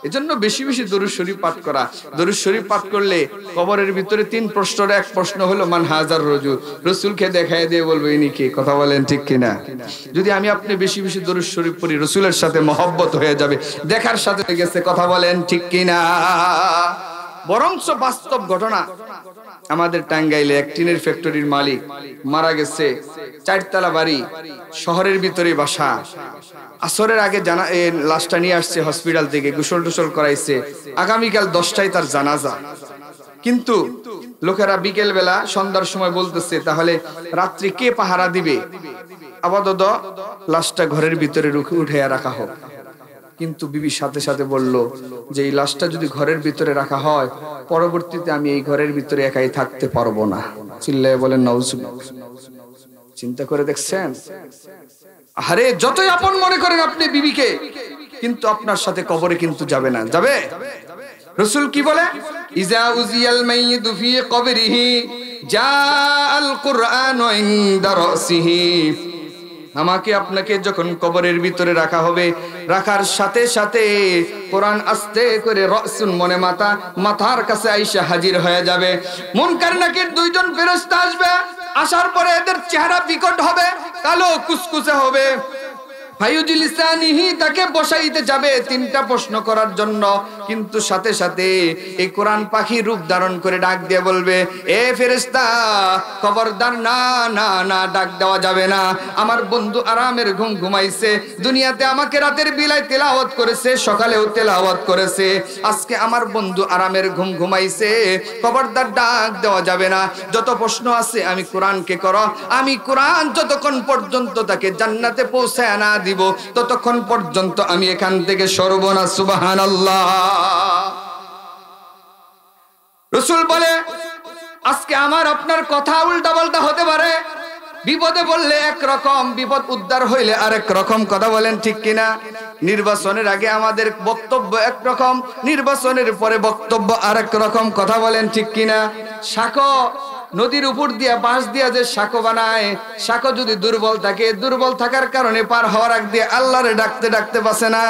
এজন্য বেশি বেশি দরুদ শরীফ পাঠ করা। দরুদ শরীফ পাঠ করলে কবরের ভিতরে 3 প্রশ্নের এক প্রশ্ন হলো মান হাজার রাজুল, রাসূলকে দেখায় দিয়ে বলবো ইনি কে? কথা বলেন ঠিক কিনা? যদি আমি আপনি বেশি বেশি দরুদ শরীফ পড়ি, রাসূলের সাথে মহব্বত হয়ে যাবে, দেখার সাথে গেছে। কথা বলেন ঠিক কিনা? বরঞ্চ বাস্তব ঘটনা। আমাদের টাঙ্গাইলে এক টিনের ফ্যাক্টরির মালিক মারা গেছে, 4 তলা বাড়ি, শহরের ভিতরে বাসা। আসরের আগে লাশটা নিয়ে আসছে হসপিটাল থেকে, গোসল টোসল করাইছে, আগামীকাল 10টায় তার জানাজা। কিন্তু লোকেরা বিকেল বেলা সন্ধ্যার সময় বলতেছে তাহলে রাত্রি কে পাহারা দিবে, আপাতত লাশটা ঘরের ভিতরে উঠে রাখা হোক। কিন্তু বিবি সাথে সাথে বলল যে এই লাশটা যদি ঘরের ভিতরে রাখা হয়, পরবর্তীতে আমি এই ঘরের ভিতরে একাই থাকতে পারবো না। চিল্লায়ে বলেন নাউজুবিল্লাহ। চিন্তা করে দেখছেন? আরে যতই আপন মনে করেন আপনি বিবিকে, কিন্তু আপনার সাথে কবরে কিন্তু যাবে না। যাবে? রাসূল কি বলে? ইজা উজিয়াল মাইয়িতু ফি কবরিহি জাআল কুরআনু ইনদা রাসিহি। আমাকে আপনাকে যখন কবরের ভিতরে রাখা হবে, রাখার সাথে সাথে কোরআন আস্তে করে রাসুন মনে মাথার কাছে আইসা হাজির হয়ে যাবে। মুনকার নাকির 2 জন ফেরেশতা আসবে, আসার পরে এদের চেহারা বিকট হবে, কালো কুচকুচে হবে। ফায়ুজলিসানিহি, তাকে বসাইতে যাবে 3টা প্রশ্ন করার জন্য। কিন্তু সাথে সাথে এই কোরআন পাখি রূপ ধারণ করে ডাক দিয়ে বলবে, এ ফেরেশতা খবরদার, না না না, ডাক দেওয়া যাবে না। আমার বন্ধু আরামের ঘুম ঘুমাইছে, দুনিয়াতে আমাকে রাতের বেলায় তেলাওয়াত করেছে, সকালেও তেলাওয়াত করেছে, আজকে আমার বন্ধু আরামের ঘুম ঘুমাইছে, খবরদার ডাক দেওয়া যাবে না। যত প্রশ্ন আছে আমি কোরআনকে করো, আমি কোরআন যতক্ষণ পর্যন্ত তাকে জান্নাতে পৌঁছায় না দিব, ততক্ষণ পর্যন্ত আমি এখান থেকে সরব না। সুবহানাল্লাহ। রাসূল বলে আজকে আমার আপনার কথা উল্টা পাল্টা হতে পারে। বিপদে বললে একরকম, বিপদ উদ্ধার হইলে আরেক রকম। কথা বলেন ঠিক কিনা? নির্বাচনের আগে আমাদের বক্তব্য একরকম, নির্বাচনের পরে বক্তব্য আরেক রকম। কথা বলেন ঠিক কিনা? সাঁকো নদীর উপর দিয়া বাঁশ দিয়া যে সাঁকো বানায়, সাঁকো যদি দুর্বল থাকে, দুর্বল থাকার কারণে পার হওয়ার আগ দিয়ে আল্লাহরে ডাকতে ডাকতে পাসে না,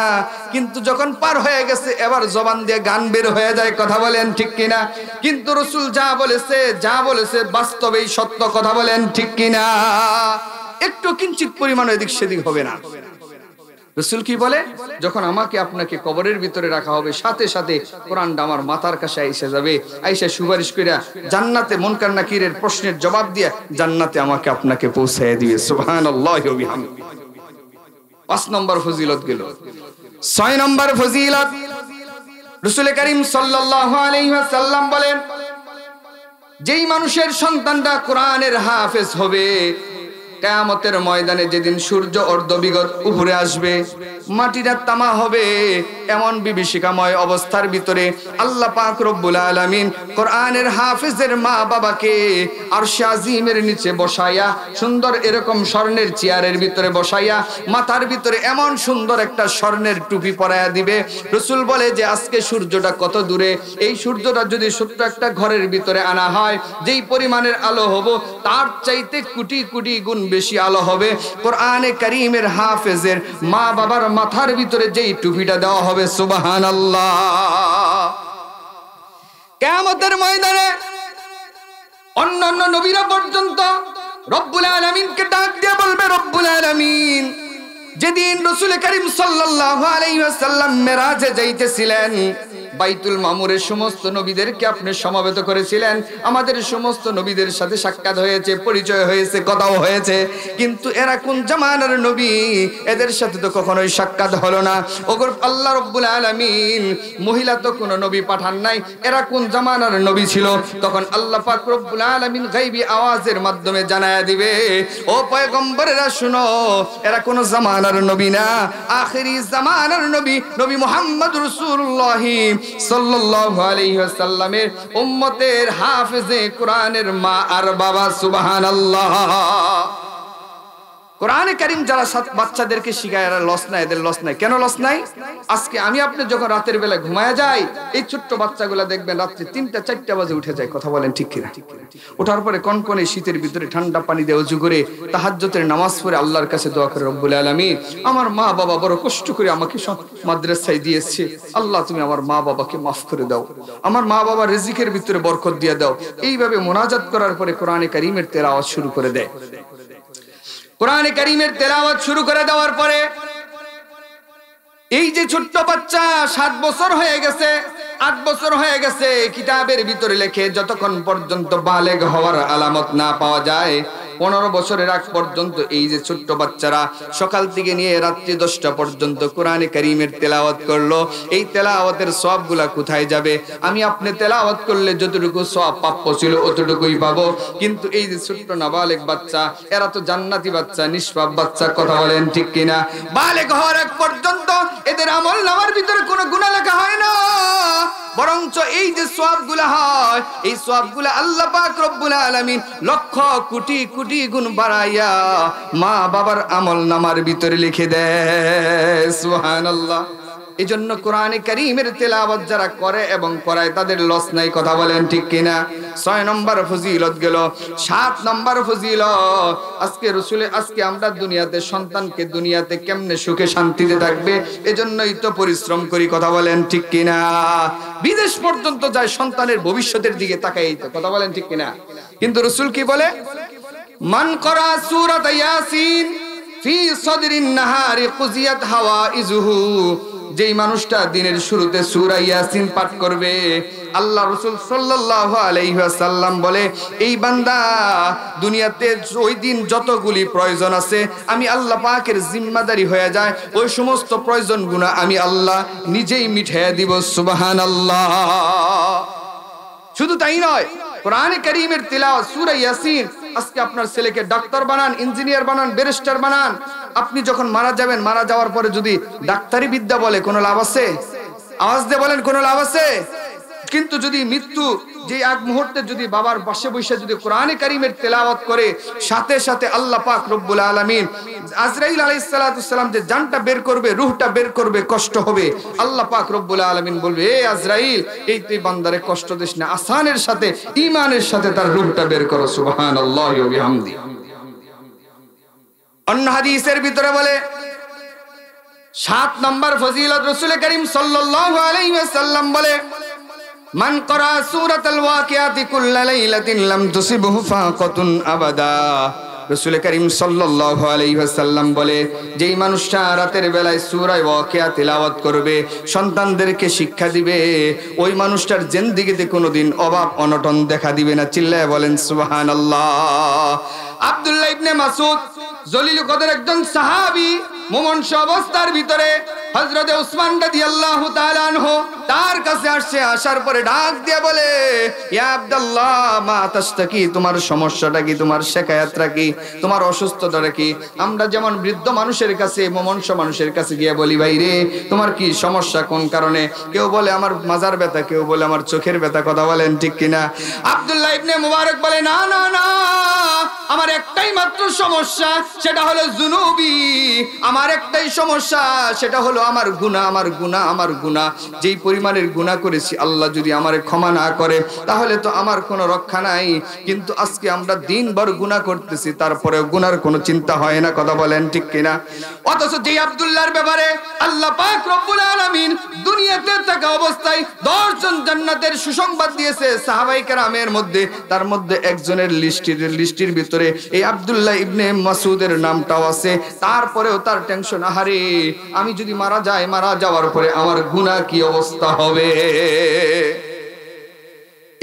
কিন্তু যখন পার হয়ে গেছে এবার জবান দিয়ে গান বের হয়ে যায়। কথা বলেন ঠিক কিনা? কিন্তু রাসূল যা বলেছে বাস্তবেই সত্য। কথা বলেন ঠিক কিনা? একটু কিঞ্চিত পরিমাণ এদিক সেদিক হবে না। রাসূল কি বলে? যখন আমাকে আপনাকে কবরের ভিতরে রাখা হবে, সাথে সাথে কোরআনটা আমার মাথার কাছে এসে যাবে, আইসা সুপারিশ কইরা জান্নাতে মুনকার নাকিরের প্রশ্নের জবাব দিয়ে জান্নাতে আমাকে আপনাকে পৌঁছায় দিবে। সুবহানাল্লাহি ওয়া বিহামদিহি। 5 নম্বর ফজিলত গেল। 6 নম্বর ফজিলত, রাসূল করিম সাল্লাল্লাহু আলাইহি ওয়াসাল্লাম বলেন, যেই মানুষের সন্তানটা কোরআনের হাফেজ হবে, কিয়ামতের ময়দানে যেদিন সূর্য অর্ধবিগত উপরে আসবে, মাটিটা তামা হবে, এমন বিভীষিকাময় অবস্থার ভিতরে আল্লাহ পাক রব্বুল আলামিন কোরআনের হাফেজের মা বাবাকে আরশে আজিমের নিচে বসাইয়া, সুন্দর এরকম স্বর্ণের চেয়ারের ভিতরে বসাইয়া, মাথার ভিতরে এমন সুন্দর একটা স্বর্ণের টুপি পরাইয়া দিবে। রাসূল বলে যে আজকে সূর্যটা কত দূরে, এই সূর্যটা যদি ছোট্ট একটা ঘরের ভিতরে আনা হয়, যেই পরিমাণের আলো হবে তার চাইতে কোটি কোটি গুণ বেশি আলো হবে কোরআনে কারীমের হাফেজের মা বাবার মাথার ভিতরে যেই টুপিটা দেওয়া হবে। সুবহানাল্লাহ। কিয়ামতের ময়দানে অন্যান্য নবীরা পর্যন্ত রব্বুল আলামিনকে ডাক দিয়ে বলবে, রব্বুল আলামিন, যেদিন রাসূল করিম সাল্লাল্লাহু আলাইহি ওয়াসাল্লাম মেরাজে যাইতেছিলেন, বাইতুল মামুরের সমস্ত নবীদেরকে আপনি সমবেত করেছিলেন, আমাদের সমস্ত নবীদের সাথে সাক্ষাৎ হয়েছে, পরিচয় হয়েছে, কথাও হয়েছে, কিন্তু এরা কোন জামানার নবী, এদের সাথে তো কখনোই সাক্ষাৎ হলো না। ওগর আল্লাহ রব্বুল আলামিন মহিলা তো কোনো নবী পাঠান নাই, এরা কোন জামানার নবী ছিল? তখন আল্লাহ পাক রব্বুল আলামিন গায়বী আওয়াজের মাধ্যমে জানায়া দিবে, ও পয়গম্বরেরা শুনো, এরা কোন জামানার নবী না, আখিরি জামানার নবী, নবী মুহাম্মদ রাসূলুল্লাহ সাল্লাল্লাহু আলাইহি ওয়াসাল্লামের উম্মতের হাফেজে কোরআনের মা আর বাবা। সুবহানাল্লাহ। কোরআনে কারীম যারা বাচ্চাদেরকে শিখায় এরা লস নাই, এদের লস নাই। কেন লস নাই? আজকে আমি আপনি যখন রাতের বেলা ঘুমায়া যাই, এই ছোট্ট বাচ্চাগুলা দেখবেন রাত্রে 3টা 4টা বাজে উঠে যায়। কথা বলেন ঠিক কিনা? ওঠার পরে কনকনে শীতের ভিতরে ঠান্ডা পানি দিয়ে ওযু করে তাহাজ্জুদের নামাজ পড়ে আল্লাহর কাছে দোয়া করে, রব্বুল আলামিন, আমার মা বাবা বড় কষ্ট করে আমাকে মাদ্রাসায় দিয়েছে, আল্লাহ তুমি আমার মা বাবাকে মাফ করে দাও, আমার মা বাবার রিজিকের ভিতরে বরকত দিয়ে দাও। এইভাবে মুনাজাত করার পরে কোরআনে কারীমের তেলাওয়াত শুরু করে দেয়। কোরআনে কারীমের তেলাওয়াত শুরু করে দেওয়ার পরে এই যে ছোট্ট বাচ্চা 7 বছর হয়ে গেছে, 8 বছর হয়ে গেছে, কিতাবের ভিতরে লেখে যতক্ষণ পর্যন্ত বালেগ হওয়ার আলামত না পাওয়া যায়, 15 বছরের আগ পর্যন্ত এই যে ছোট্ট বাচ্চারা সকাল থেকে নিয়ে রাত্রি 10টা পর্যন্ত কোরআনে কারীমের তেলাওয়াত করলো, এই তেলাওয়াতের সওয়াবগুলা কোথায় যাবে? আমি আপনি তেলাওয়াত করলে যতটুকু সওয়াব প্রাপ্য ছিল অতটুকুই পাবো, কিন্তু এই যে ছোট্ট নাবালেগ বাচ্চা, এরা তো জান্নাতি বাচ্চা, নিষ্পাপ বাচ্চা, কথা বলেন ঠিক কিনা? বালেগ হওয়ার আগ পর্যন্ত এদের আমল নামার ভিতরে কোনো গুনাহ লেখা হয় না, বরঞ্চ এই যে সওয়াবগুলা হয়, এই সওয়াবগুলা আল্লাহ পাক রব্বুল আলামিন লক্ষ কোটি কোটি গুণ বাড়াইয়া মা বাবার আমল নামার ভিতরে লিখে দেয়। সুবহানাল্লাহ। এজন্য কোরআনে কারীমের তেলাওয়াত যারা করে এবং করায় তাদের লস নাই, কথা বলেন ঠিক কিনা? 6 নম্বর ফজিলত গেল। 7 নম্বর ফজিলত, আজকে আমরা দুনিয়াতে সন্তানকে দুনিয়াতে কেমনে সুখে শান্তিতে থাকবে এজন্যই তো পরিশ্রম করি, কথা বলেন ঠিক কিনা? বিদেশ পর্যন্ত যায় সন্তানের ভবিষ্যতের দিকে তাকাই, তো কথা বলেন ঠিক কিনা? কিন্তু রাসূল কি বলে? মান করা সূরাত ইয়াসিন ফি সদরিন নাহারি কুজিয়াত হাওয়াইজুহু, যেই মানুষটা দিনের শুরুতে সূরা ইয়াসিন পাঠ করবে, আল্লাহ রাসূল সাল্লাল্লাহু আলাইহি ওয়াসাল্লাম বলে এই বান্দা দুনিয়াতে ওই দিন যতগুলি প্রয়োজন আছে আমি আল্লাহ পাকের জিম্মাদারি হয়ে যায়, ওই সমস্ত প্রয়োজনগুলো আমি আল্লাহ নিজেই মিটাইয়া দিব। সুবহানাল্লাহ। শুধু তাই নয়, কোরআনে কারীমের তিলাওয়াত সূরা ইয়াসিন, আজকে আপনার ছেলেকে ডাক্তার বানান, ইঞ্জিনিয়ার বানান, ব্যারিস্টার বানান, আপনি যখন মারা যাবেন, মারা যাওয়ার পরে যদি ডাক্তারি বিদ্যা বলে কোনো লাভ আছে? আওয়াজ দিয়ে বলেন কোনো লাভ আছে? কিন্তু যদি মৃত্যু যে এক মুহূর্তে যদি বাবার পাশে বসে যদি কোরআনে কারীমের তেলাওয়াত করে, সাথে সাথে আল্লাহ পাক রব্বুল আলামিন আজরাইল আলাইহিস সালাতু সালাম যে জানটা বের করবে, রূহটা বের করবে, কষ্ট হবে, আল্লাহ পাক রব্বুল আলামিন বলবে এ আজরাইল, এই তুই বান্দারে কষ্ট দিস না, আসানের সাথে ঈমানের সাথে তার রূহটা বের করো। সুবহানাল্লাহি ওয়া বিহামদি। অন্য হাদিসের ভিতরে বলে 7 নম্বর ফজিলত, রাসূল করিম সাল্লাল্লাহু আলাইহি ওয়াসাল্লাম বলে মান করা সূরাতুল ওয়াকিয়াতি কুল্লা লাইলাতিন লাম তুসিবহু ফাকাতুন আবাদা। রাসূল করিম সাল্লাল্লাহু আলাইহি ওয়াসাল্লাম বলে যেই মানুষটা রাতের বেলায় সূরা ওয়াকিয়া তিলাওয়াত করবে, সন্তানদেরকে শিক্ষা দিবে, ওই মানুষটার জিন্দেগিতে কোনোদিন অভাব অনটন দেখা দিবে না। চিল্লায়ে বলেন সুবহানাল্লাহ। আব্দুল্লাহ ইবনে মাসউদ জলিল কদর একজন সাহাবী, মুমূর্ষু অবস্থার ভিতরে হযরতে উসমান রাদিয়াল্লাহু তাআলা আনহু তার কাছে আসছে, আসার পরে ডাক দিয়ে বলে ইয়া আব্দুল্লাহ মা তাশতাকি, তোমার সমস্যাটা কি, তোমার শিকায়াতটা কি, তোমার অসুস্থতাটা কি? আমরা যেমন বৃদ্ধ মানুষের কাছে, মুমূর্ষু মানুষের কাছে গিয়ে বলি ভাই রে তোমার কি সমস্যা, কোন কারণে? কেউ বলে আমার মাজার ব্যথা, কেউ বলে আমার চোখের ব্যথা, কথা বলেন ঠিক কিনা? আব্দুল্লাহ ইবনে মুবারক বলে না না না, আমার একটাই মাত্র সমস্যা, সেটা হলো যুনুবি, আমার একটাই সমস্যা, সেটা হলো আমার গুনাহ, আমার গুনাহ, আমার গুনাহ। যেই পরিমাণের গুনাহ করেছি আল্লাহ যদি আমারে ক্ষমা না করে তাহলে তো আমার কোনো রক্ষা নাই। কিন্তু আজকে আমরা দিনভর গুনাহ করতেছি, তারপরেও গুনার কোনো চিন্তা হয় না, কথা বলেন ঠিক কিনা? অথচ যেই আব্দুল্লাহর ব্যাপারে আল্লাহ পাক রব্বুল আলামিন দুনিয়াতে থাকা অবস্থায় 10 জন জান্নাতের সুসংবাদ দিয়েছে সাহাবায়ে কেরামের মধ্যে, তার মধ্যে একজনের লিস্টির ভিতরে এই আব্দুল্লাহ ইবনে মাসউদের নামটাও আছে। তারপরেও তার টেনশন, আহারে আমি যদি মারা যাই, মারা যাওয়ার পরে আমার গুনাহ কি অবস্থা হবে?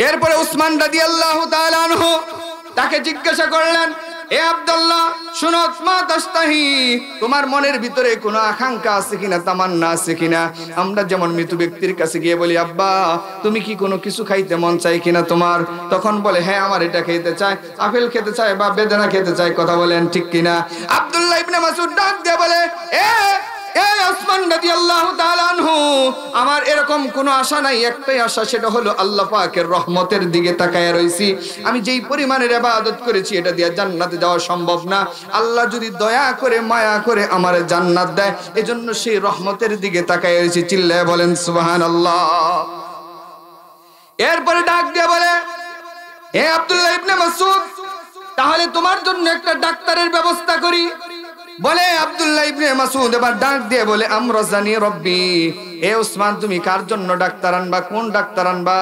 এরপরে উসমান রাদিয়াল্লাহু তাআলা আনহু তাকে জিজ্ঞাসা করলেন এ আব্দুল্লাহ শুনো, মা তাস্তাহি, তোমার মনের ভিতরে কোনো আকাঙ্ক্ষা আছে কিনা, তামান্না আছে কিনা? আমরা যেমন মৃত্যু ব্যক্তির কাছে গিয়ে বলি আব্বা তুমি কি কোনো কিছু খাইতে মন চাই কিনা তোমার? তখন বলে হ্যাঁ আমার এটা খেতে চাই, আপেল খেতে চাই বা বেদানা খেতে চাই, কথা বলেন ঠিক কিনা? আব্দুল্লাহ ইবনে মাসউদ ডাক দিয়ে বলে উসমান রাদিয়াল্লাহু তাআলা আনহু, আমার এরকম কোনো আশা নাই, একটাই আশা, সেটা হলো আল্লাহ পাকের রহমতের দিকে তাকায়া রইছি। আমি যেই পরিমাণের ইবাদত করেছি এটা দিয়ে জান্নাতে যাওয়া সম্ভব না, আল্লাহ যদি দয়া করে মায়া করে আমারে জান্নাত দেয়, এজন্য সেই রহমতের দিকে তাকায়া রইছি। চিল্লায়ে বলেন সুবহানাল্লাহ। এরপরে ডাক দিয়ে বলে হে আব্দুল্লাহ ইবনে মাসউদ, তাহলে তোমার জন্য একটা ডাক্তারের ব্যবস্থা করি। বলে আব্দুল্লাহ ইবনে মাসউদ এবার ডাক দিয়ে বলে আমরাজানি রব্বি, এ ওসমান তুমি কার জন্য ডাক্তার আনবা? কোন ডাক্তার আনবা?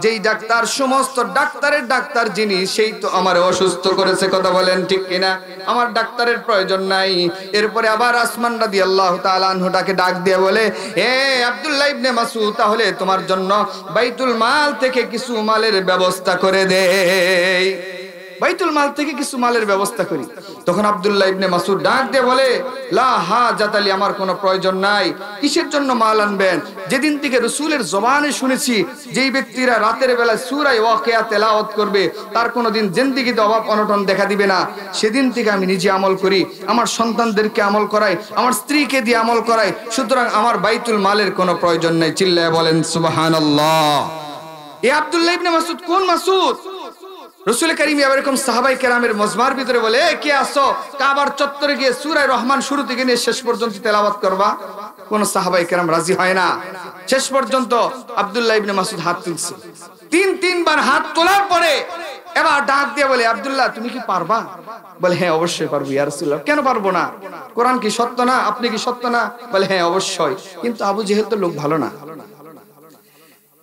যেই ডাক্তার সমস্ত ডাক্তারের ডাক্তার যিনি, সেই তো আমারে অসুস্থ করেছে। কথা বলেন ঠিক কিনা? আমার ডাক্তারের প্রয়োজন নাই। এরপরে আবার আসমান রাদিয়াল্লাহু তাআলা আনহুটাকে ডাক দিয়ে বলে, এ আব্দুল্লাহ ইবনে মাসউদ, তাহলে তোমার জন্য বাইতুল মাল থেকে কিছু মালের ব্যবস্থা করে দেই, বাইতুল মাল থেকে কিছু মালের ব্যবস্থা করি। তখন আব্দুল্লাহ ইবনে মাসউদ ডাক দিয়ে বলে, লা হাজাত লি, আমার কোনো প্রয়োজন নাই। কিসের জন্য মাল আনবেন? যেদিন থেকে রাসূলের জবানে শুনেছি যেই ব্যক্তিরা রাতের বেলা সূরা ওয়াকিয়া তেলাওয়াত করবে তার কোনোদিন জিন্দেগিতে অভাব অনটন দেখা দিবে না, সেদিন থেকে আমি নিজে আমল করি, আমার সন্তানদেরকে আমল করাই, আমার স্ত্রীকে দিয়ে আমল করাই, সুতরাং আমার বাইতুল মালের কোনো প্রয়োজন নেই। চিল্লায় বলেন সুবহানাল্লাহ। এই আব্দুল্লাহ ইবনে মাসউদ কোন মাসউদ? রাসূল কারীম এরকম সাহাবায়ে কেরামের মজমার ভিতরে বলে, কে আসো কাবার চত্বরে গিয়ে সূরা রহমান শুরু থেকে নিয়ে শেষ পর্যন্ত তেলাওয়াত করবা? কোন সাহাবায়ে কেরাম রাজি হয় না। শেষ পর্যন্ত আব্দুল্লাহ ইবনে মাসউদ হাত তুলছে, তিনবার হাত তোলার পরে এবার ডাক দিয়ে বলে, আব্দুল্লাহ তুমি কি পারবা? বলে, হ্যাঁ অবশ্যই পারবো ইয়া রাসূলুল্লাহ। কেন পারবো না? কোরআন কি সত্য না? আপনি কি সত্য না? বলে, হ্যাঁ অবশ্যই, কিন্তু আবু জেহেল তো লোক ভালো না।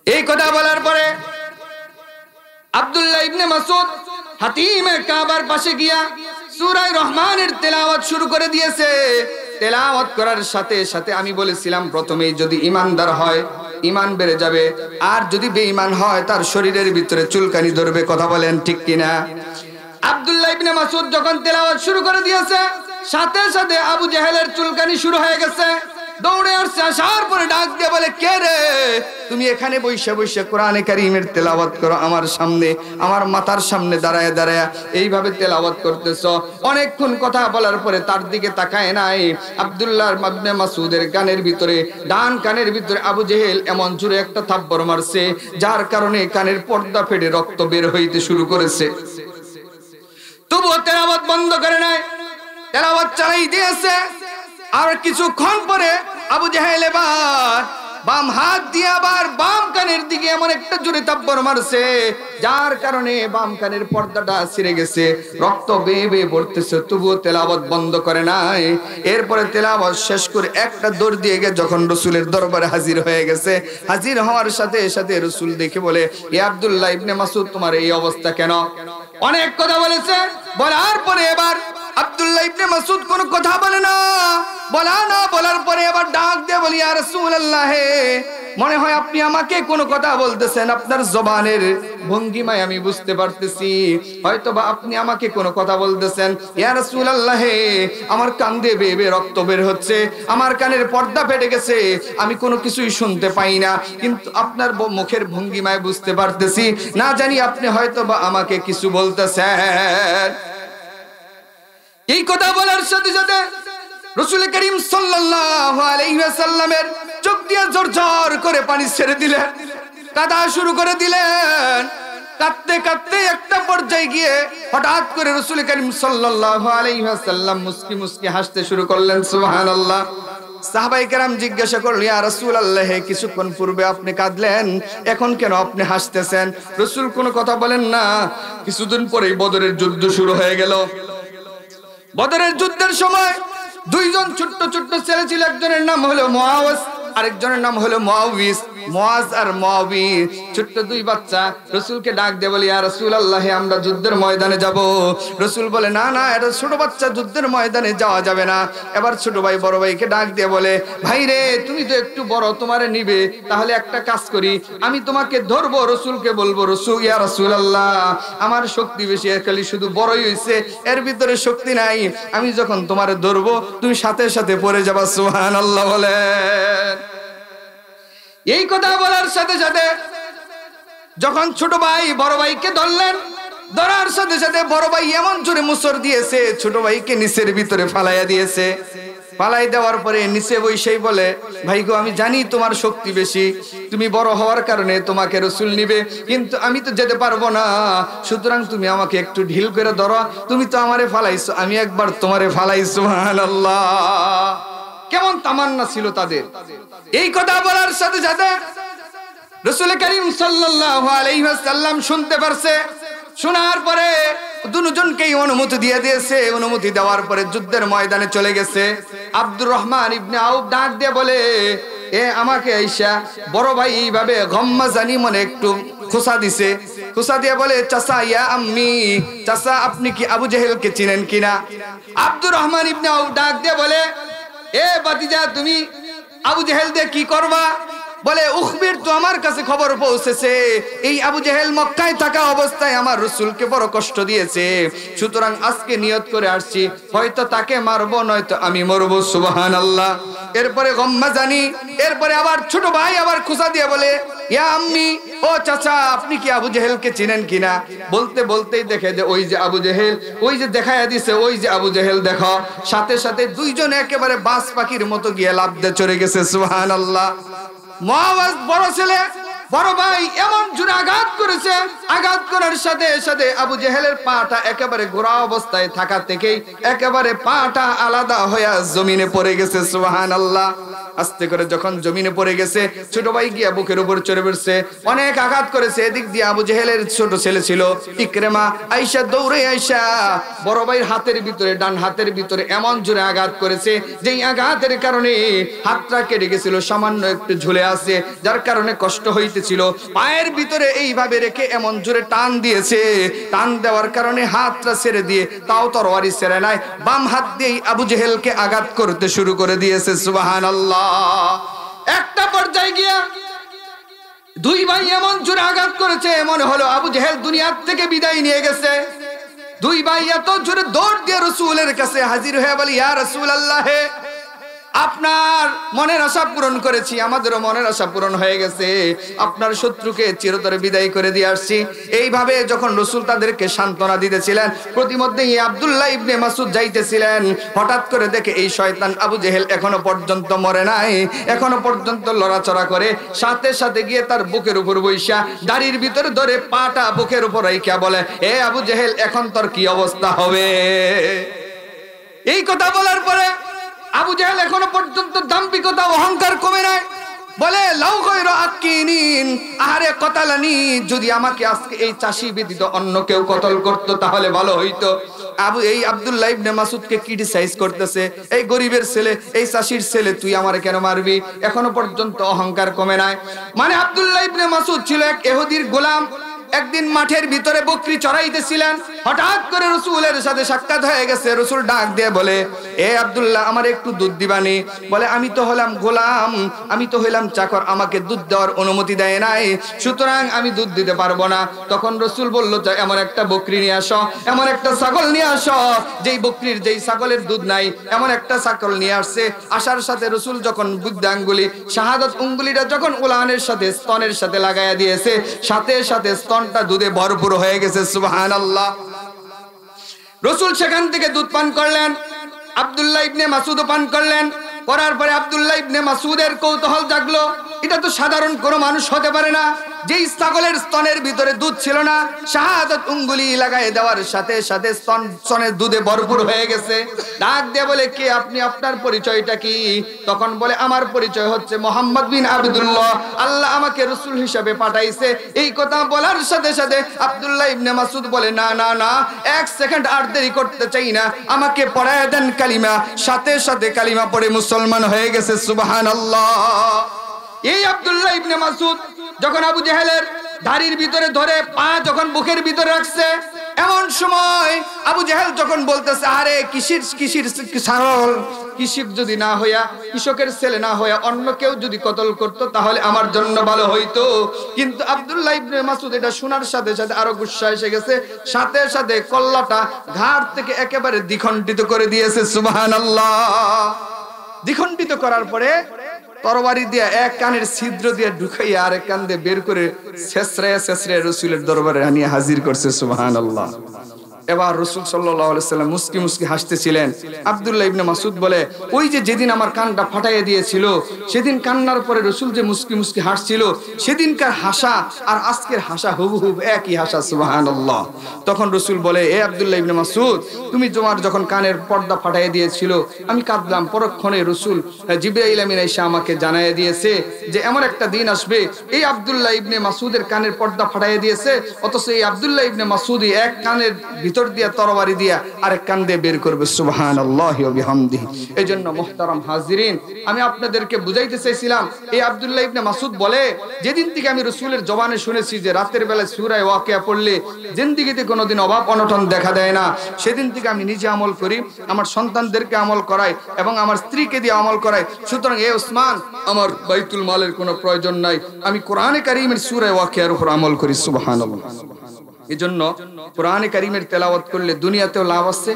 এই কথা বলার পরে আব্দুল্লাহ ইবনে মাসউদ হাতিমে কাবার পাশে গিয়া সূরা রহমানের তেলাওয়াত শুরু করে দিয়েছে। তেলাওয়াত করার সাথে সাথে আমি বলেছিলাম প্রথমেই যদি ঈমানদার হয় ঈমান বেড়ে যাবে, আর যদি বেঈমান হয় তার শরীরের ভিতরে চুলকানি ধরবে। কথা বলেন ঠিক কিনা? আব্দুল্লাহ ইবনে মাসউদ যখন তেলাওয়াত শুরু করে দিয়েছে, সাথে সাথে আবু জেহেলের চুলকানি শুরু হয়ে গেছে। দৌড়ে আসছে, আসার পরে ডাক দিয়ে বলে, কে রে তুমি এখানে বসে বসে কোরআনে কারীমের তেলাওয়াত করো আমার সামনে, আমার মাথার সামনে দাঁড়ায় দাঁড়ায় এইভাবে তেলাওয়াত করতেছ? অনেকক্ষণ কথা বলার পরে তার দিকে তাকায় নাই। আব্দুল্লাহ ইবনে মাসউদের কানের ভিতরে, ডান কানের ভিতরে আবু জেহেল এমন জোরে একটা থাপ্পড় মারছে যার কারণে কানের পর্দা ফেটে রক্ত বের হইতে শুরু করেছে। তবুও তেলাওয়াত বন্ধ করে নাই, তেলাওয়াত চালাই দিয়েছে। আর কিছুক্ষণ পরে আবু জেহেল এবার বাম হাত দিয়ে আবার বাম কানের দিকে এমন একটা জোরে থাপ্পড় মারছে যার কারণে বাম কানের পর্দাটা ছিঁড়ে গেছে, রক্ত বেয়ে বেয়ে পড়তেছে। তবুও তেলাওয়াত বন্ধ করে নাই। এরপরে তেলাওয়াত শেষ করে একটা দৌড় দিয়ে গিয়ে যখন রাসূলের দরবারে হাজির হয়ে গেছে, হাজির হওয়ার সাথে সাথে রাসূল দেখে বলে, এ আব্দুল্লাহ ইবনে মাসউদ তোমার এই অবস্থা কেন? অনেক কথা বলেছে, বলার পরে এবার আব্দুল্লাহ ইবনে মাসউদ কোনো কথা বলে না। বলার পরে এবার ডাক দিয়ে বলি, ইয়া রাসূলুল্লাহ, মনে হয় আপনি আমাকে কোনো কথা বলতেছেন, আপনার জবানের ভঙ্গিমায় আমি বুঝতে পারতেছি হয়তোবা আপনি আমাকে কোনো কথা বলতেছেন। ইয়া রাসূলুল্লাহ, আমার কান দিয়ে বেয়ে বেয়ে রক্ত বের হচ্ছে, আমার কানের পর্দা ফেটে গেছে, আমি কোনো কিছুই শুনতে পাই না, কিন্তু আপনার মুখের ভঙ্গিমায় বুঝতে পারতেছি না জানি আপনি হয়তোবা আমাকে কিছু বলতেছেন। এই কথা বলার সাথে সাথে রাসূল করিম সাল্লাল্লাহু আলাইহি ওয়াসাল্লামের চোখ দিয়ে ঝরঝর করে পানি ছেড়ে দিলেন, কাঁদা শুরু করে দিলেন। কাঁদতে কাঁদতে একটা পর্যায়ে গিয়ে হঠাৎ করে রাসূল করিম সাল্লাল্লাহু আলাইহি ওয়াসাল্লাম মুস্কি মুস্কি হাসতে শুরু করলেন। সুবহানাল্লাহ। সাহাবায়ে কেরাম জিজ্ঞাসা করলেন, ইয়া রাসূলুল্লাহ, কিছুক্ষণ পূর্বে আপনি কাঁদলেন, এখন কেন আপনি হাসতেছেন? রাসূল কোনো কথা বলেন না। কিছুদিন পরেই বদরের যুদ্ধ শুরু হয়ে গেল। বদরের যুদ্ধের সময় দুইজন ছোট্ট ছোট্ট ছেলে ছিল, একজনের নাম হলো মুআওয়াজ, আরেকজনের নাম হলো মুআউবিস। মুআজ আর মুআউবিস ছোট্ট দুই বাচ্চা রাসূলকে ডাক দিয়ে বলে, ইয়া রাসূলুল্লাহ, আমরা যুদ্ধের ময়দানে যাব। রাসূল বলে, না না, এটা ছোট বাচ্চা, যুদ্ধের ময়দানে যাওয়া যাবে না। এবার ছোট ভাই বড় ভাইকে ডাক দিয়ে বলে, ভাই রে, তুমি তো একটু বড়, তোমারে নিবে, তাহলে একটা কাজ করি, আমি তোমাকে ধরবো, রাসূলকে বলবো, রাসূল, ইয়া রাসূলুল্লাহ, আমার শক্তি বেশি, খালি শুধু বড়ই হইছে, এর ভিতরে শক্তি নাই, আমি যখন তোমারে ধরবো তুমি সাথে সাথে পড়ে যাবা। সুবহানাল্লাহ বলেন। এই কথা বলার সাথে সাথে যখন ছোট ভাই বড় ভাইকে ধরলেন, ধরার সাথে সাথে বড় ভাই এমন জোরে মুসর দিয়েছে, ছোট ভাইকে নিচের ভিতরে ফালাইয়া দিয়েছে। ফালাই দেওয়ার পরে নিচে বসেই বলে, ভাই গো, আমি জানি তোমার শক্তি বেশি, তুমি বড় হওয়ার কারণে তোমাকে রাসূল নিবে, কিন্তু আমি তো যেতে পারবো না, সুতরাং তুমি আমাকে একটু ঢিল করে ধরো, তুমি তো আমারে ফালাইছো, আমি একবার তোমারে ফালাই। সুবহানাল্লাহ। কেমন তামান্না ছিল তাদের। এই কথা বলার সাথে সাথে রাসূল করিম সাল্লাল্লাহু আলাইহি ওয়াসাল্লাম শুনতে পারছে। শোনার পরে দুজনকেই অনুমতি দিয়ে দিয়েছে। অনুমতি দেওয়ার পরে যুদ্ধের ময়দানে চলে গেছে। আব্দুর রহমান ইবনে আউফ ডাক দিয়ে বলে, এ আমাকে আইসা বড় ভাই এইভাবে গম্মা জানি মনে একটু খোসা দিছে। খোসা দিয়ে বলে, চাচা ইয়া আম্মি, চাচা আপনি কি আবু জেহেলকে চিনেন কিনা? আব্দুর রহমান ইবনে আউফ ডাক দিয়ে বলে, এ ভাতিজা তুমি আবু জেহেল দিয়ে কি করবা? বলে, উখবির তো আমার কাছে খবর পৌঁছেছে এই আবু জেহেল মক্কায় থাকা অবস্থায় আমার রাসূলকে বড় কষ্ট দিয়েছে, সুতরাং আজকে নিয়ত করে আসছি, হয়তো তাকে মারবো নয়তো আমি মরবো। সুবহানাল্লাহ। এরপরে গম্মা জানি, এরপরে আবার ছোট ভাই আবার খুসা দিয়ে বলে, ইয়া আম্মি, ও চাচা আপনি কি আবু জেহেলকে চিনেন কিনা? বলতে বলতেই দেখে যে ওই যে আবু জেহেল, ওই যে দেখায়া দিছে ওই যে আবু জেহেল। দেখো সাথে সাথে দুইজন একেবারে বাস পাখির মতো গিয়ে লাফ দিয়ে চড়ে গেছে। সুবহানাল্লাহ। মুআওয়াজ বড় ছেলে বড় ভাই এমন জোরে আঘাত করেছে, আঘাত করার সাথে সাথে আবু জেহেলের পাটা একেবারে গোড়া অবস্থায় থাকা থেকেই একেবারে পাটা আলাদা হয়ে জমিনে পড়ে গেছে। সুবহানাল্লাহ। আস্তে করে যখন জমিনে পড়ে গেছে, ছোট ভাই গিয়া বুকের উপর চড়ে বসছে, অনেক আঘাত করেছে। এদিক দিয়ে আবু জেহেলের ছোট ছেলে ছিল ইকরামা, আয়েশা দৌড়ে আয়েশা বড় ভাইয়ের হাতের ভিতরে, ডান হাতের ভিতরে এমন জোরে আঘাত করেছে যেই আঘাতের কারণে হাতটা কেটে গেছিল, সামান্য একটু ঝুলে আছে, যার কারণে কষ্ট হইতেছিল। পায়ের ভিতরে এইভাবে রেখে এমন জোরে টান দিয়েছে, টান দেওয়ার কারণে হাতটা ছেড়ে দিয়ে, তাও তরবারি ছেড়ে নাই, বাম হাত দিয়ে আবু জেহেলকে আঘাত করতে শুরু করে দিয়েছে। সুবহানাল্লাহ। একটা পর্যায়ে গিয়া দুই ভাই এমন জোরে আঘাত করেছে, মনে হলো আবু জেহেল দুনিয়ার থেকে বিদায় নিয়ে গেছে। দুই ভাই এত জোরে দৌড় দিয়ে রাসূলের কাছে হাজির হয়ে বলে, ইয়া রাসূলুল্লাহ, আপনার মনের আশা পূরণ করেছি, আমাদেরও মনের আশা পূরণ হয়ে গেছে, আপনার শত্রুকে চিরতরে বিদায় করে দিয়ে আসছি। এইভাবে যখন রাসূল তাদেরকে সান্ত্বনা দিতেছিলেন, প্রতিমধ্যে আব্দুল্লাহ ইবনে মাসউদ যাইতেছিলেন, হঠাৎ করে দেখে এই শয়তান আবু জেহেল এখনো পর্যন্ত মরে নাই, এখনো পর্যন্ত লড়াচড়া করে। সাথে সাথে গিয়ে তার বুকের উপর বইসা দাড়ির ভিতরে ধরে পাটা বুকের উপর রাইখা বলে, এ আবু জেহেল এখন তোর কি অবস্থা হবে? এই কথা বলার পরে আবু জেহেল এখনো পর্যন্ত দাম্ভিকতা অহংকার কমে নাই। বলে, লাউ গায়রা আকিনিন, আরে কতালানি, যদি আমাকে আজকে এই চাষি ব্যতীত অন্য কেউ কতল করত তাহলে ভালো হইতো। এই আব্দুল্লাহ ইবনে মাসউদকে ক্রিটিসাইজ করতেছে, এই গরিবের ছেলে, এই চাষির ছেলে, তুই আমারে কেন মারবি? এখনো পর্যন্ত অহংকার কমে নাই। মানে আব্দুল্লাহ ইবনে মাসউদ ছিল এক ইহুদির গোলাম। একদিন মাঠের ভিতরে বকরি চড়াইতেছিলেন, হঠাৎ করে রাসূলের সাথে সাক্ষাৎ হয়ে গেছে। রাসূল ডাক দিয়ে বলে, এ আব্দুল্লাহ, আমার একটু দুধ দিবানি? বলে, আমি তো হলাম গোলাম, আমি তো হইলাম চাকর, আমাকে দুধ দেওয়ার অনুমতি দেয় নাই, সুতরাং আমি দুধ দিতে পারবো না। তখন রাসূল বলল, এমন একটা বকরি নিয়ে আসো, এমন একটা ছাগল নিয়ে আসো যেই বকরির, যেই ছাগলের দুধ নাই, এমন একটা ছাগল নিয়ে আসছে। আসার সাথে রাসূল যখন বুদ্ধাঙ্গুলি, শাহাদাত আঙ্গুলিটা যখন উলানের সাথে, স্তনের সাথে লাগাইয়া দিয়েছে, সাথে সাথে স্তনটা দুধে ভরপুর হয়ে গেছে। সুবহানাল্লাহ। রাসূল সেখান থেকে দুধ পান করলেন, আব্দুল্লাহ ইবনে মাসউদ পান করলেন। করার পরে আব্দুল্লাহ ইবনে মাসউদের কৌতূহল জাগলো, এটা তো সাধারণ কোনো মানুষ হতে পারে না, যেই ছাগলের স্তনের ভিতরে দুধ ছিল না, শাহাদাত আঙ্গুলি লাগায় দেওয়ার সাথে সাথে স্তনের দুধে ভরপুর হয়ে গেছে। ডাক দিয়ে বলে, কে আপনি, আপনার পরিচয়টা কি? তখন বলে, আমার পরিচয় হচ্ছে মুহাম্মদ বিন আব্দুল্লাহ, আল্লাহ আমাকে রাসূল হিসেবে পাঠাইছে। এই কথা বলার সাথে সাথে আব্দুল্লাহ ইবনে মাসউদ বলে, না না না, এক সেকেন্ড আর দেরি করতে চাই না, আমাকে পড়ায় দেন কালিমা। সাথে সাথে কালিমা পড়ে মুসলমান হয়ে গেছে। সুবহানাল্লাহ। এই আব্দুল্লাহ ইবনে মাসউদ যখন আবু জেহেলের দাড়ির ভিতরে ধরে পা যখন বুকের ভিতরে রাখছে, এমন সময় আবু জেহেল যখন বলতেছে, আরে কিসির ছাগল, কৃষক যদি না হইয়া, কৃষকের ছেলে না হইয়া অন্য কেউ যদি কতল করতো তাহলে আমার জন্য ভালো হইতো। কিন্তু আব্দুল্লাহ ইবনে মাসউদ এটা শোনার সাথে সাথে আরো গুসা এসে গেছে, সাথে সাথে কল্লাটা ঘাড় থেকে একেবারে দ্বিখণ্ডিত করে দিয়েছে। সুবহানাল্লাহ। দ্বিখণ্ডিত করার পরে তরবারি দিয়ে এক কানের ছিদ্র দিয়ে ঢুকাইয়া আরেক কান দিয়ে বের করে ছেঁচড়াইয়া ছেঁচড়াইয়া রাসূলের দরবারে আনিয়ে হাজির করছে। সুবহানাল্লাহ। এবার রাসূল সাল্লাল্লাহু আলাইহি সাল্লাম মুস্কি মুস্কি হাসতেছিলেন। আব্দুল্লাহ ইবনে মাসউদ বলে, ওই যে যেদিন আমার কানটা ফাটাইয়া দিয়েছিল, সেদিন কান্নার পরে রাসূল যে মুস্কি মুস্কি হাসছিল, সেদিনকার হাসা আর আজকের হাসা হুবহু একই হাসা। সুবহানাল্লাহ। তখন রাসূল বলে, এ আব্দুল্লাহ ইবনে মাসউদ, তুমি তোমার যখন কানের পর্দা ফাটাইয়া দিয়েছিল, আমি কাঁদলাম। পরক্ষণে রাসূল জিবরাইল আমিন এসে আমাকে জানাইয়া দিয়েছে যে এমন একটা দিন আসবে, এই আব্দুল্লাহ ইবনে মাসউদের কানের পর্দা ফাটাইয়া দিয়েছে, অথচ এই আব্দুল্লাহ ইবনে মাসউদ এক কানের ভিতর হেচড় দিয়া তরবারি দিয়া আরেক কান দিয়ে বের করবে সুবহানাল্লাহি ওয়া বিহামদিহি। এজন্য মুহতারাম হাজিরিন, আমি আপনাদেরকে বুঝাইতে চাইছিলাম, এই আব্দুল্লাহ ইবনে মাসউদ বলে, যেদিন থেকে আমি রাসূলের জবানে শুনেছি যে রাতের বেলায় সূরা ওয়াকিয়া পড়লে জিন্দেগিতে কোনোদিন অভাব অনটন দেখা দেয় না, সেদিন থেকে আমি নিজে আমল করি, আমার সন্তানদেরকে আমল করাই এবং আমার স্ত্রীকে দিয়ে আমল করাই। সুতরাং এ ওসমান, আমার বাইতুল মালের কোনো প্রয়োজন নাই, আমি কোরআনে কারীমের সূরা ওয়াকিয়ার উপর আমল করি সুবহানাল্লাহ। এজন্য কোরআনে কারীমের তেলাওয়াত করলে দুনিয়াতেও লাভ আছে।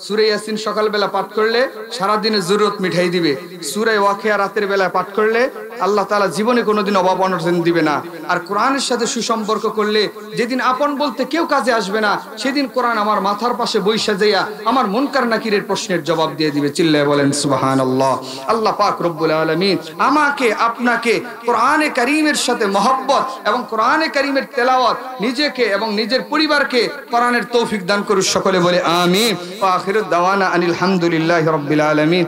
সূরা ইয়াসিন সকালবেলা পাঠ করলে সারা দিনের জরুরত মিটাই দিবে। সূরা ওয়াকিয়া রাতের বেলা পাঠ করলে আল্লাহ তাআলা জীবনে কোনোদিন অভাব অনটন দিবে না। আর কোরআনের সাথে সুসম্পর্ক করলে যেদিন আপন বলতে কেউ কাজে আসবে না, সেদিন কোরআন আমার মাথার পাশে বইসা যাইয়া আমার মুনকার নাকিরের প্রশ্নের জবাব দিয়ে দিবে। চিল্লায় বলেন সুবহানাল্লাহ। আল্লাহ পাক রব্বুল আলামিন আমাকে আপনাকে কোরআনে কারীমের সাথে মহব্বত এবং কোরআনে কারীমের তেলাওয়াত নিজেকে এবং নিজের পরিবারকে কোরআনের তৌফিক দান করুন। সকলে বলে আমিন। ওয়া আখিরু দাওয়ানা আনিল হামদুলিল্লাহি রাব্বিল আলামিন।